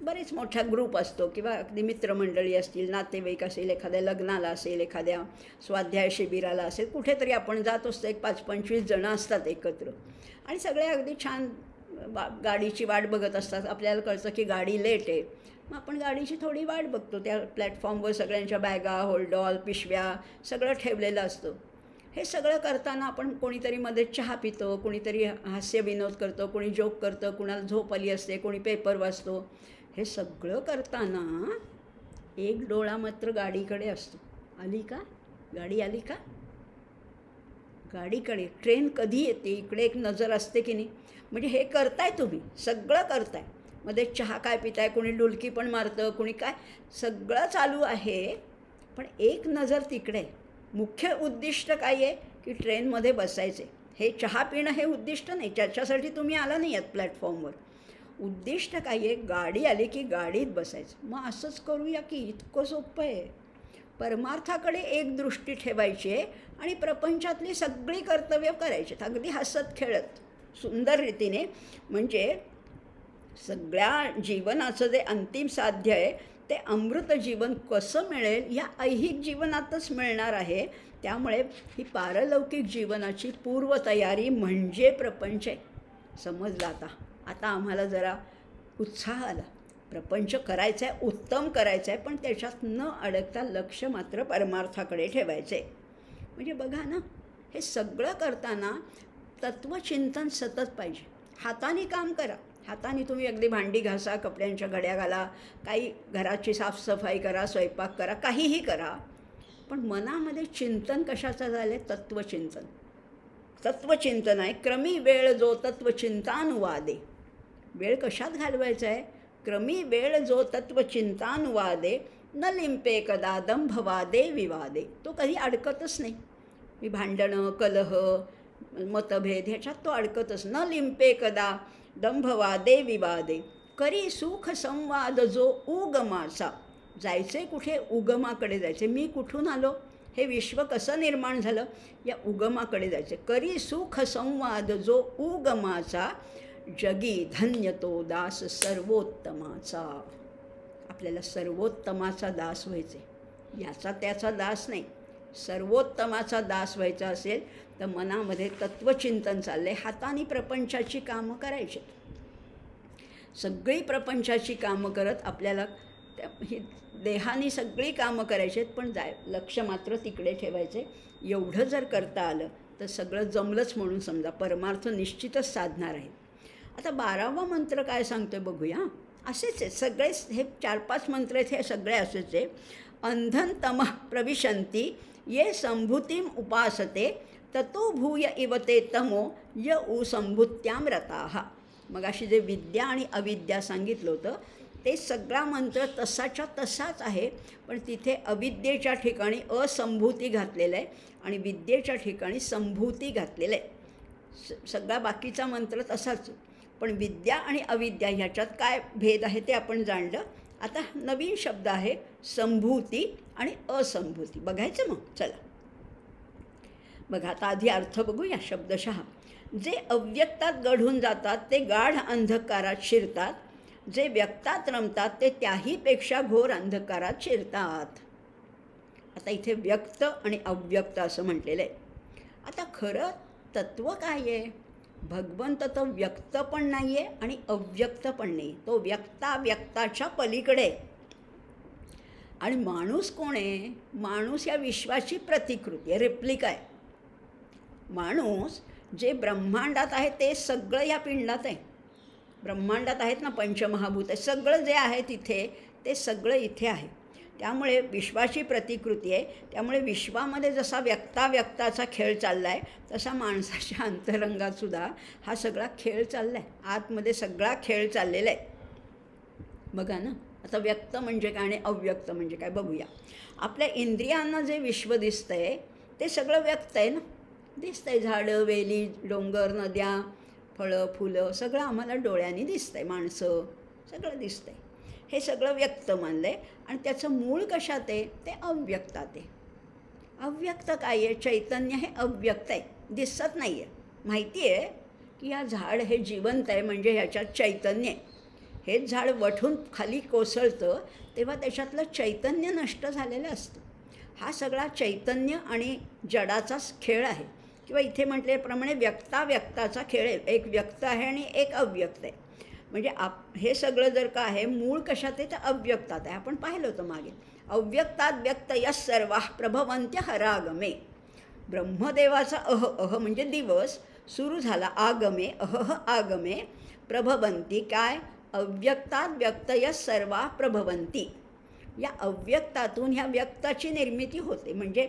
बरेच मोठा ग्रुप असतो किंवा अगदी मित्रमंडळी असतील, नातेवाईक असेल, एखाद्या लग्नाला असेल, एखाद्या स्वाध्याय शिबिराला असेल, कुठेतरी आपण जात असतो. एक 5-25 जणं असतात एकत्र आणि सगळे अगदी छान गाडीची वाट बघत असतात. आपल्याला कळतं की गाडी लेट आहे. मग आपण गाडीची थोडी वाट बघतो. त्या प्लॅटफॉर्मवर सगळ्यांच्या बॅगा, होल्डॉल, पिशव्या सगळं ठेवलेलं असतं. हे सगळं करताना आपण कोणीतरी मध्ये चहा पितो, कोणीतरी हास्यविनोद करतो, कोणी जोक करतं, कुणाला झोप आली असते, कोणी पेपर वाचतो. हे सगळं करताना एक डोळा मात्र गाडीकडे असतो. आली का गाडी? आली का गाडीकडे? ट्रेन कधी येते इकडे एक नजर असते की नाही? म्हणजे हे करताय तुम्ही, सगळं करताय. मध्ये चहा काय पिताय, कोणी डुलकी पण मारतं, कोणी काय, सगळं चालू आहे. पण एक नजर तिकडे. मुख्य उद्दिष्ट काय आहे की ट्रेनमध्ये बसायचे. हे चहा पिणं हे उद्दिष्ट नाही, त्याच्यासाठी तुम्ही आला नाही आहात प्लॅटफॉर्मवर. उद्दिष्ट काय आहे? गाडी आली की गाडीत बसायचं. मग असंच करूया की, इतकं सोपं आहे. परमार्थाकडे एक दृष्टी ठेवायची आहे आणि प्रपंचातली सगळी कर्तव्य करायची, अगदी हसत खेळत सुंदर रीतीने. म्हणजे सगळ्या जीवनाचं जे अंतिम साध्य आहे ते अमृत जीवन कसं मिळेल या ऐहिक जीवनातच मिळणार आहे. त्यामुळे ही पारलौकिक जीवनाची पूर्वतयारी म्हणजे प्रपंच आहे. समजलं आता? आता आम्हाला जरा उत्साह आला. प्रपंच करायचा आहे, उत्तम करायचं आहे, पण त्याच्यात न अडकता लक्ष मात्र परमार्थाकडे ठेवायचं आहे. म्हणजे बघा ना, हे सगळं करताना तत्त्वचिंतन सतत पाहिजे. हाताने काम करा. हाताने तुम्ही अगदी भांडी घासा, कपड्यांच्या घड्या घाला, काही घराची साफसफाई करा, स्वयंपाक करा, काहीही करा. पण मनामध्ये चिंतन कशाचं झालं आहे? तत्त्वचिंतन. तत्त्वचिंतन आहे. क्रमी वेळ जो तत्त्वचिंतानुवादे. वेळ कशात घालवायचा आहे? क्रमी वेळ जो तत्त्वचिंतानुवादे न लिंपे कदा दंभवादे विवादे. तो कधी अडकतच नाही. मी भांडणं, कलह, मतभेद ह्याच्यात तो अडकतच. न लिंपे कदा दंभवादे विवादे. करी सुख संवाद जो उगमाचा. जायचे कुठे? उगमाकडे जायचे. मी कुठून आलो, हे विश्व कसं निर्माण झालं, या उगमाकडे जायचे. करी सुख संवाद जो उगमाचा, जगी धन्य तो दास सर्वोत्तमाचा. आपल्याला सर्वोत्तमाचा दास व्हायचे, याचा त्याचा दास नाही. सर्वोत्तमाचा दास व्हायचा असेल तर मनामध्ये तत्त्वचिंतन चालले. हाताने प्रपंचाची कामं करायची. सगळी प्रपंचाची कामं करत आपल्याला ही देहाने सगळी कामं करायची आहेत, पण लक्ष मात्र तिकडे ठेवायचे. एवढं जर करता आलं तर सगळं जमलंच म्हणून समजा. परमार्थ निश्चितच साधणार आहे. आता 12वा मंत्र काय सांगतोय बघूया. असेच आहे सगळेच, हे 4-5 मंत्र आहेत, हे सगळे असेच आहे. अंधन तमः प्रविशन्ति ये संभूतिम उपासते ततो भूय इव ते तमो य उ संभूत्याम रताः. मग अशी जे विद्या आणि अविद्या सांगितलं होतं ते सगळा मंत्र तसाच्या तसाच आहे, पण तिथे अविद्येच्या ठिकाणी असंभूती घातलेलं आहे आणि विद्येच्या ठिकाणी संभूती घातलेलं आहे. सगळा बाकीचा मंत्र तसाच, पण विद्या आणि अविद्या ह्याच्यात काय भेद आहे ते आपण जाणलं. आता नवीन शब्द आहे संभूती आणि असंभूती. बघायचं मग चला. बघा आता आधी अर्थ बघूया शब्दशः. जे अव्यक्तात घडून जातात ते गाढ अंधकारात शिरतात, जे व्यक्तात रमतात ते त्याहीपेक्षा घोर अंधकारात शिरतात. आता इथे व्यक्त आणि अव्यक्त असं म्हटलेलं आहे. आता खरं तत्त्व काय आहे? भगवंत तो व्यक्त पण नाही आहे आणि अव्यक्त पण नाही, तो व्यक्ताव्यक्ताच्या पलीकडे. आणि माणूस कोण आहे? माणूस या विश्वाची प्रतिकृती आहे, रेप्लिका आहे. माणूस जे ब्रह्मांडात आहे ते सगळं या पिंडात आहे. ब्रह्मांडात आहेत ना पंचमहाभूत आहे, सगळं जे आहे तिथे ते सगळं इथे आहे. त्यामुळे विश्वाची प्रतिकृती आहे. त्यामुळे विश्वामध्ये जसा व्यक्ताव्यक्ताचा खेळ चालला आहे तसा माणसाच्या अंतरंगातसुद्धा हा सगळा खेळ चालला आहे. आतमध्ये सगळा खेळ चाललेला आहे. बघा ना, आता व्यक्त म्हणजे काय आणि अव्यक्त म्हणजे काय बघूया. आपल्या इंद्रियांना जे विश्व दिसतं आहे ते सगळं व्यक्त आहे ना. दिसतं आहे झाडं, वेली, डोंगर, नद्या, फळं, फुलं सगळं आम्हाला डोळ्यांनी दिसतं आहे. माणसं सगळं दिसतं आहे. हे सगळं व्यक्त मानलं आहे आणि त्याचं मूळ कशात आहे? ते अव्यक्तात आहे. अव्यक्त काय आहे? चैतन्य हे अव्यक्त आहे, दिसत नाही आहे. माहिती आहे की हा झाड हे जिवंत आहे म्हणजे ह्याच्यात चैतन्य आहे. हेच झाड वठून खाली कोसळतं तेव्हा त्याच्यातलं चैतन्य नष्ट झालेलं असतं. हा सगळा चैतन्य आणि जडाचाच खेळ आहे. किंवा इथे म्हटल्याप्रमाणे व्यक्ताव्यक्ताचा खेळ आहे. एक व्यक्त आहे आणि एक अव्यक्त आहे. म्हणजे हे सगळं जर का आहे मूळ कशात आहे तर अव्यक्तात आहे. आपण पाहिलं होतं मागे. अव्यक्तात व्यक्त यः सर्वाः प्रभवन्त्य हरागमे. ब्रह्मदेवाचा अह म्हणजे दिवस सुरू झाला. आगमे अहह आगमे प्रभवंती काय? अव्यक्तात व्यक्त यः सर्वाः प्रभवंती. या अव्यक्तातून ह्या व्यक्ताची निर्मिती होते. म्हणजे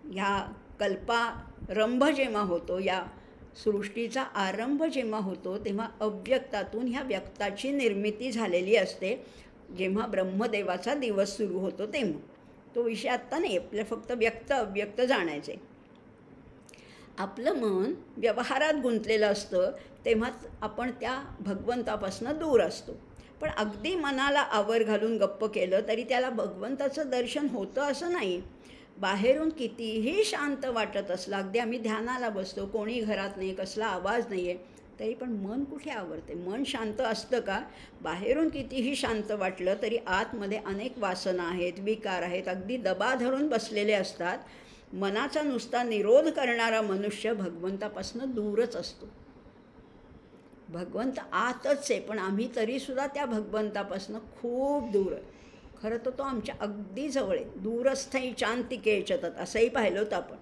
ह्या कल्पारंभ जेव्हा होतो, या सृष्टीचा आरंभ जेव्हा होतो तेव्हा अव्यक्तातून ह्या व्यक्ताची निर्मिती झालेली असते. जेव्हा ब्रह्मदेवाचा दिवस सुरू होतो तेव्हा. तो विषय आत्ता नाही, आपल्याला फक्त व्यक्त अव्यक्त जाणायचं आहे. आपलं मन व्यवहारात गुंतलेलं असतं तेव्हाच आपण त्या भगवंतापासून दूर असतो. पण अगदी मनाला आवर घालून गप्प केलं तरी त्याला भगवंताचं दर्शन होतं असं नाही. बाहेरून कितीही शांत वाटत असलं, अगदी आम्ही ध्यानाला बसतो, कोणी घरात नाही, कसला आवाज नाही आहे, तरी पण मन कुठे आवरते? मन शांत असतं का? बाहेरून कितीही शांत वाटलं तरी आतमध्ये अनेक वासना आहेत, विकार आहेत, अगदी दबा धरून बसलेले असतात. मनाचा नुसता निरोध करणारा मनुष्य भगवंतापासून दूरच असतो. भगवंत आतच आहे पण आम्ही तरीसुद्धा त्या भगवंतापासून खूप दूर आहे. खरं तर तो आमच्या अगदी जवळ आहे. दूरस्थै चांतिके चतत असंही पाहिलं होतं आपण.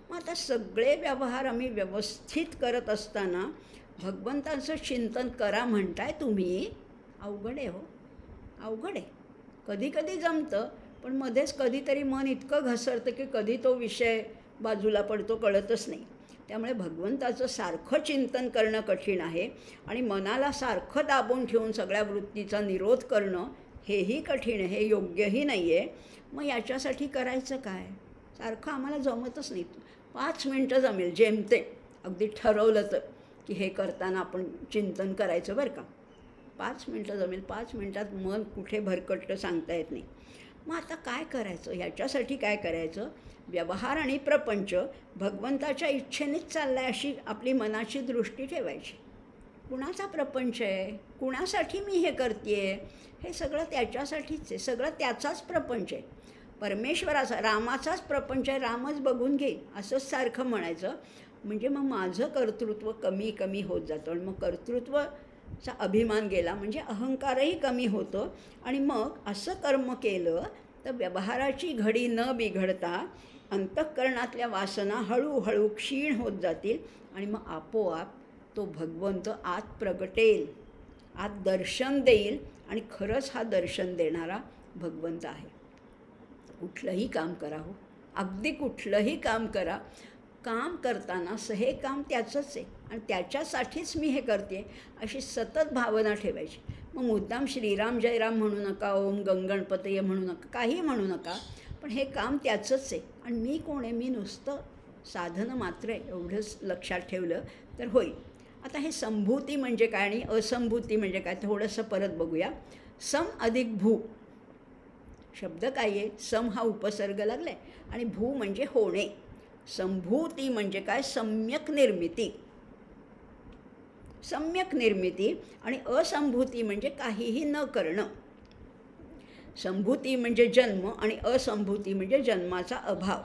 मग आता सगळे व्यवहार आम्ही व्यवस्थित करत असताना भगवंताचं चिंतन करा म्हणताय तुम्ही. अवघड आहे हो, अवघड आहे. कधी कधी जमतं पण मध्येच कधीतरी मन इतकं घसरतं की कधी तो विषय बाजूला पडतो कळतच नाही. त्यामुळे भगवंताचं सारखं चिंतन करणं कठीण आहे आणि मनाला सारखं दाबून ठेवून सगळ्या वृत्तीचा निरोध करणं हेही कठीण आहे, हे योग्यही नाही आहे. मग याच्यासाठी करायचं काय? सारखं आम्हाला जमतच नाही. 5 मिनटं जमेल जेमते, अगदी ठरवलं तर की हे करताना आपण चिंतन करायचं बरं का. 5 मिनटं जमेल. 5 मिनटात मन कुठे भरकटतं सांगता येत नाही. मग आता काय करायचं? याच्यासाठी काय करायचं? व्यवहार आणि प्रपंच भगवंताच्या इच्छेनेच चालला आहे अशी आपली मनाची दृष्टी ठेवायची. कुणाचा प्रपंच आहे? कुणासाठी मी हे करते आहे? हे सगळं त्याच्यासाठीच आहे. सगळं त्याचाच प्रपंच आहे. परमेश्वराचा, रामाचाच प्रपंच आहे. रामच बघून घेईल असंच सारखं म्हणायचं. म्हणजे मग माझं कर्तृत्व कमी कमी होत जातं आणि मग कर्तृत्वाचा अभिमान गेला म्हणजे अहंकारही कमी होतो. आणि मग असं कर्म केलं तर व्यवहाराची घडी न बिघडता अंतःकरणातल्या वासना हळूहळू क्षीण होत जातील आणि मग आपोआप तो भगवंत आत प्रगटेल, आत दर्शन देईल. आणि खरंच हा दर्शन देणारा भगवंत आहे. कुठलंही काम करा हो, अगदी कुठलंही काम करा, काम करताना हे काम त्याचंच आहे आणि त्याच्यासाठीच मी हे करते अशी सतत भावना ठेवायची. मग मुद्दाम श्रीराम जयराम म्हणू नका, ओम गणपतये म्हणू नका, काही म्हणू नका, पण हे काम त्याचंच आहे आणि मी कोण आहे, मी नुसतं साधनं मात्र आहे एवढंच लक्षात ठेवलं तर होईल. आता हे संभूती म्हणजे काय आणि असंभूती म्हणजे काय थोडंसं परत बघूया. सम अधिक भू शब्द काय आहे, सम हा उपसर्ग लागला आहे आणि भू म्हणजे होणे. संभूती म्हणजे काय, सम्यक निर्मिती. सम्यक निर्मिती आणि असंभूती म्हणजे काहीही न करणं. संभूती म्हणजे जन्म आणि असंभूती म्हणजे जन्माचा अभाव.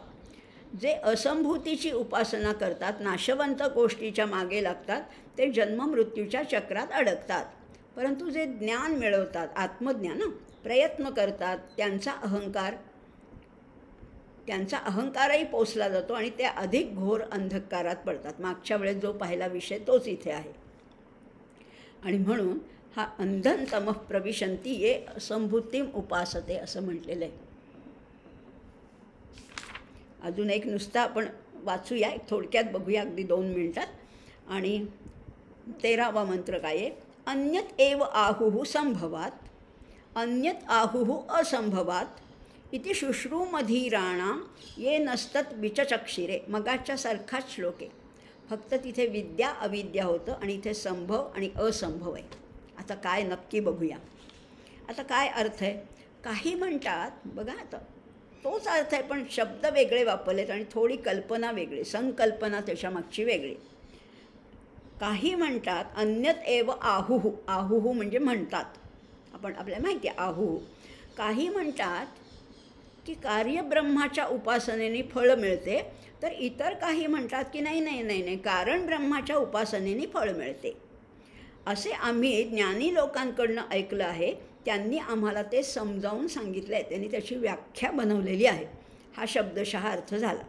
जे असंभूतीची उपासना करतात, नाशवंत गोष्टीच्या मागे लागतात, ते जन्ममृत्यूच्या चक्रात अडकतात. परंतु जे ज्ञान मिळवतात, आत्मज्ञान प्रयत्न करतात, त्यांचा अहंकारही पोचला जातो आणि ते अधिक घोर अंधकारात पडतात. मागच्या वेळेस जो पाहिला विषय तोच इथे आहे. आणि म्हणून हा अंधन तमः प्रविशन्ति ये असंभूतीम उपासते असं म्हटलेलं आहे. अजून एक नुसता आपण वाचूया, एक थोडक्यात बघूया अगदी 2 मिनिटात. आणि 13वा मंत्र काय आहे, अन्यत एव आहुः संभवात अन्यत आहुः असंभवात इति शुश्रूमधीराणां ये नस्तत विचचक्षिरे. मगाच्या सारखाच श्लोक आहे, फक्त तिथे विद्या अविद्या होतं आणि इथे संभव आणि असंभव आहे. आता काय नक्की बघूया. आता काय अर्थ आहे, काही म्हणतात बघा, आता तोच अर्थ आहे पण शब्द वेगळे वापरलेत आणि थोडी कल्पना वेगळी, संकल्पना त्याच्यामागची वेगळी. काही म्हणतात अन्यत एव आहुः, आहुः म्हणजे म्हणतात, आपल्याला माहिती आहे आहुः. काही म्हणतात की कार्यब्रह्माच्या उपासनेने फळ मिळते, तर इतर काही म्हणतात की नाही नाही नाही नाही कारण ब्रह्माच्या उपासनेने फळ मिळते. असे आम्ही ज्ञानी लोकांकडनं ऐकलं आहे, त्यांनी आम्हाला ते समजावून सांगितलं आहे, त्यांनी त्याची व्याख्या बनवलेली आहे. हा शब्दशः अर्थ झाला.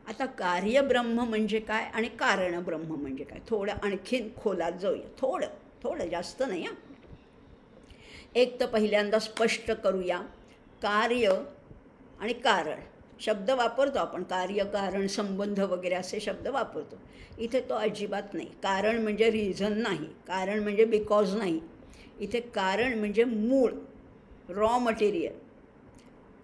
आता कार्यब्रह्म म्हणजे काय आणि कारणब्रह्म म्हणजे काय, थोडं आणखीन खोलात जाऊया, थोडं जास्त नाही हां. एक तर पहिल्यांदा स्पष्ट करूया, कार्य आणि कारण शब्द वापरतो आपण, कार्य कारण संबंध वगैरे असे शब्द वापरतो. इथे तो अजिबात नाही. कारण म्हणजे रिझन नाही, कारण म्हणजे बिकॉज नाही. इथे कारण म्हणजे मूळ, रॉ मटेरियल,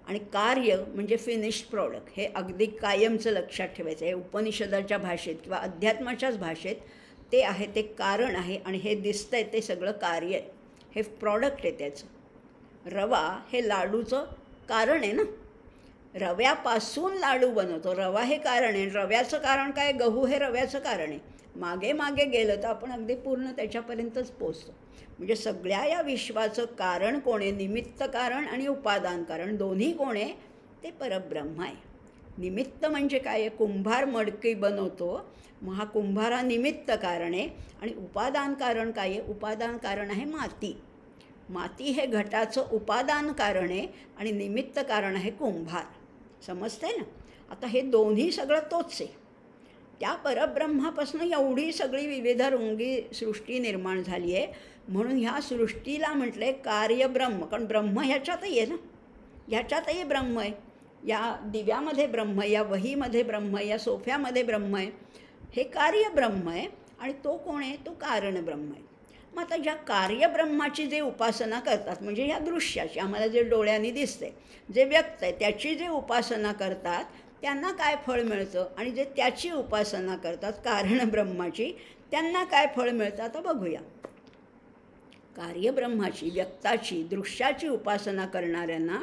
आणि कार्य म्हणजे फिनिश्ड प्रॉडक्ट. हे अगदी कायमचं लक्षात ठेवायचं आहे. उपनिषदाच्या भाषेत किंवा अध्यात्माच्याच भाषेत ते आहे, ते कारण आहे आणि हे दिसतं आहे ते सगळं कार्य आहे, हे प्रॉडक्ट आहे त्याचं. रवा हे लाडूचं कारण आहे ना, रव्यापासून लाडू बनवतो, रवा हे कारण आहे. रव्याचं कारण काय, गहू हे रव्याचं कारण आहे. मागे मागे गेलं तर आपण अगदी पूर्ण त्याच्यापर्यंतच पोचतो. म्हणजे सगळ्या या विश्वाचं कारण कोण आहे, निमित्त कारण आणि उपादान कारण दोन्ही कोण आहे, ते परब्रह्म आहे. निमित्त म्हणजे काय आहे, कुंभार मडकी बनवतो, मग हा कुंभार हा निमित्त कारण आहे. आणि उपादान कारण काय आहे, उपादान कारण आहे माती. माती हे घटाचं उपादान कारण आहे आणि निमित्त कारण आहे कुंभार. समजतंय ना. आता हे दोन्ही सगळं तोच आहे. त्या परब्रह्मापासून एवढी सगळी विविधरंगी सृष्टी निर्माण झाली आहे. म्हणून ह्या सृष्टीला म्हटलं आहे कार्यब्रह्म, कारण ब्रह्म ह्याच्यातही आहे ना, ह्याच्यातही ब्रह्म आहे. या दिव्यामध्ये ब्रह्म आहे, या वहीमध्ये ब्रह्म आहे, या सोफ्यामध्ये ब्रह्म आहे. हे कार्यब्रह्म आहे आणि तो कोण आहे, तो कारणब्रह्म आहे. मग आता ज्या कार्यब्रह्माची जे उपासना करतात, म्हणजे ह्या दृश्याची आम्हाला जे डोळ्यांनी दिसते, जे व्यक्त आहे त्याची जे उपासना करतात त्यांना काय फळ मिळतं, आणि जे त्याची उपासना करतात कारणब्रह्माची त्यांना काय फळ मिळतं आता बघूया. कार्यब्रह्माची, व्यक्ताची, दृश्याची उपासना करणाऱ्यांना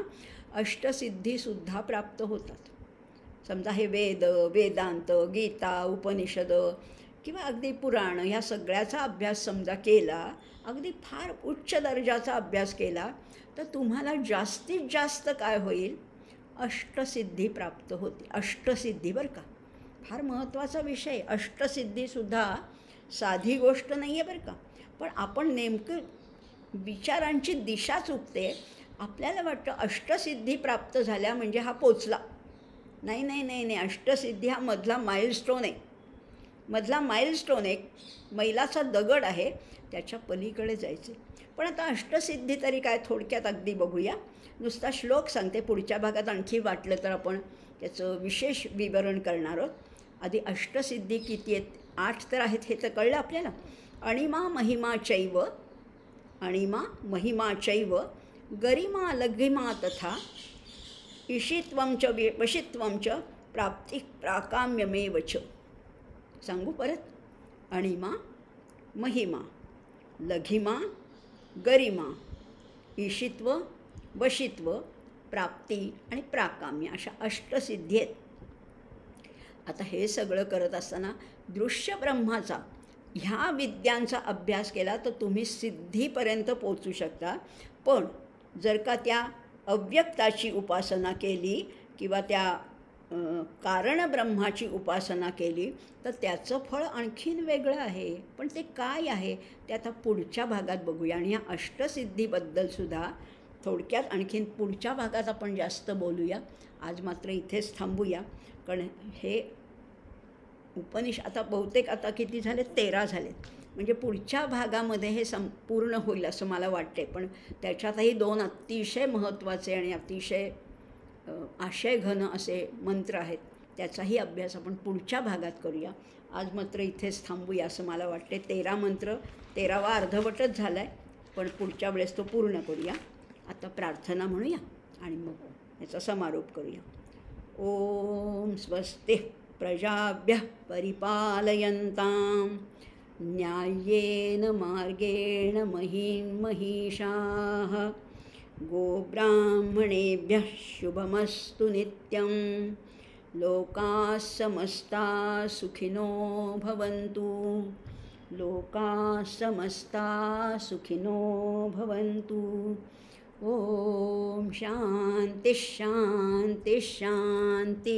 अष्टसिद्धीसुद्धा प्राप्त होतात. समजा हे वेद, वेदांत, गीता, उपनिषद किंवा अगदी पुराण ह्या सगळ्याचा अभ्यास समजा केला, अगदी फार उच्च दर्जाचा अभ्यास केला, तर तुम्हाला जास्तीत जास्त काय होईल, अष्टसिद्धी प्राप्त होते. अष्टसिद्धी बरं का, फार महत्त्वाचा विषय. अष्टसिद्धीसुद्धा साधी गोष्ट नाही आहे बरं का. पण आपण नेमकं विचारांची दिशा चुकते. आपल्याला वाटतं अष्टसिद्धी प्राप्त झाल्या म्हणजे हा पोचला. नाही नाही नाही नाही, अष्टसिद्धी हा मधला माइलस्टोन आहे. मधला माइलस्टोन एक मैलाचा दगड आहे, त्याच्या पलीकडे जायचे. पण आता अष्टसिद्धी तरी काय, थोडक्यात अगदी बघूया. नुसता श्लोक सांगते, पुढच्या भागात आणखी वाटलं तर आपण त्याचं विशेष विवरण करणार आहोत. आधी अष्टसिद्धी किती आहेत? 8 तर आहेत हे तर कळलं आपल्याला. अणिमा महिमा चैव, अणिमा महिमा चैव, गरिमा लघिमा तथा, ईशित्वं च वशित्वं च, प्राप्ती प्राकाम्यमेव च. सांगू परत? अणिमा, महिमा, लघिमा, गरिमा, ईशित्व, वशित्व, प्राप्ती आणि प्राकाम्य अशा अष्टसिद्धी आहेत. आता हे सगळं करत असताना दृश्य ब्रह्माचा ह्या विद्यांचा अभ्यास केला तर तुम्ही सिद्धीपर्यंत पोचू शकता. पण जर का त्या अव्यक्ताची उपासना केली किंवा त्या कारणब्रह्माची उपासना केली तर त्याचं फळ आणखीन वेगळं आहे. पण ते काय आहे ते आता पुढच्या भागात बघूया. आणि या अष्टसिद्धीबद्दलसुद्धा थोडक्यात आणखीन पुढच्या भागात आपण जास्त बोलूया. आज मात्र इथेच थांबूया. कारण हे आता बहुतेक आता किती झाले? 13 झालेत. म्हणजे पुढच्या भागामध्ये हे संपूर्ण होईल असं मला वाटते. पण त्याच्यातही 2 अतिशय महत्त्वाचे आणि अतिशय आशयघन असे मंत्र आहेत. त्याचाही अभ्यास आपण पुढच्या भागात करूया. आज मात्र इथेच थांबूया असं मला वाटते. 13 मंत्र, 13वा अर्धवटच झाला आहे. पण पुढच्या वेळेस तो पूर्ण करूया. आता प्रार्थना म्हणूया आणि मग याचा समारोप करूया. ओम स्वस्ति प्रजाभ्यः परिपालयन्तां न्याय्येन मार्गेण महीं महिषाः, गोब्राह्मणेभ्यः शुभमस्तु नित्यं, लोकाः समस्ताः सुखिनो भवन्तु, लोकाः समस्ताः सुखिनो भवन्तु. ओम शांति शांति शांति.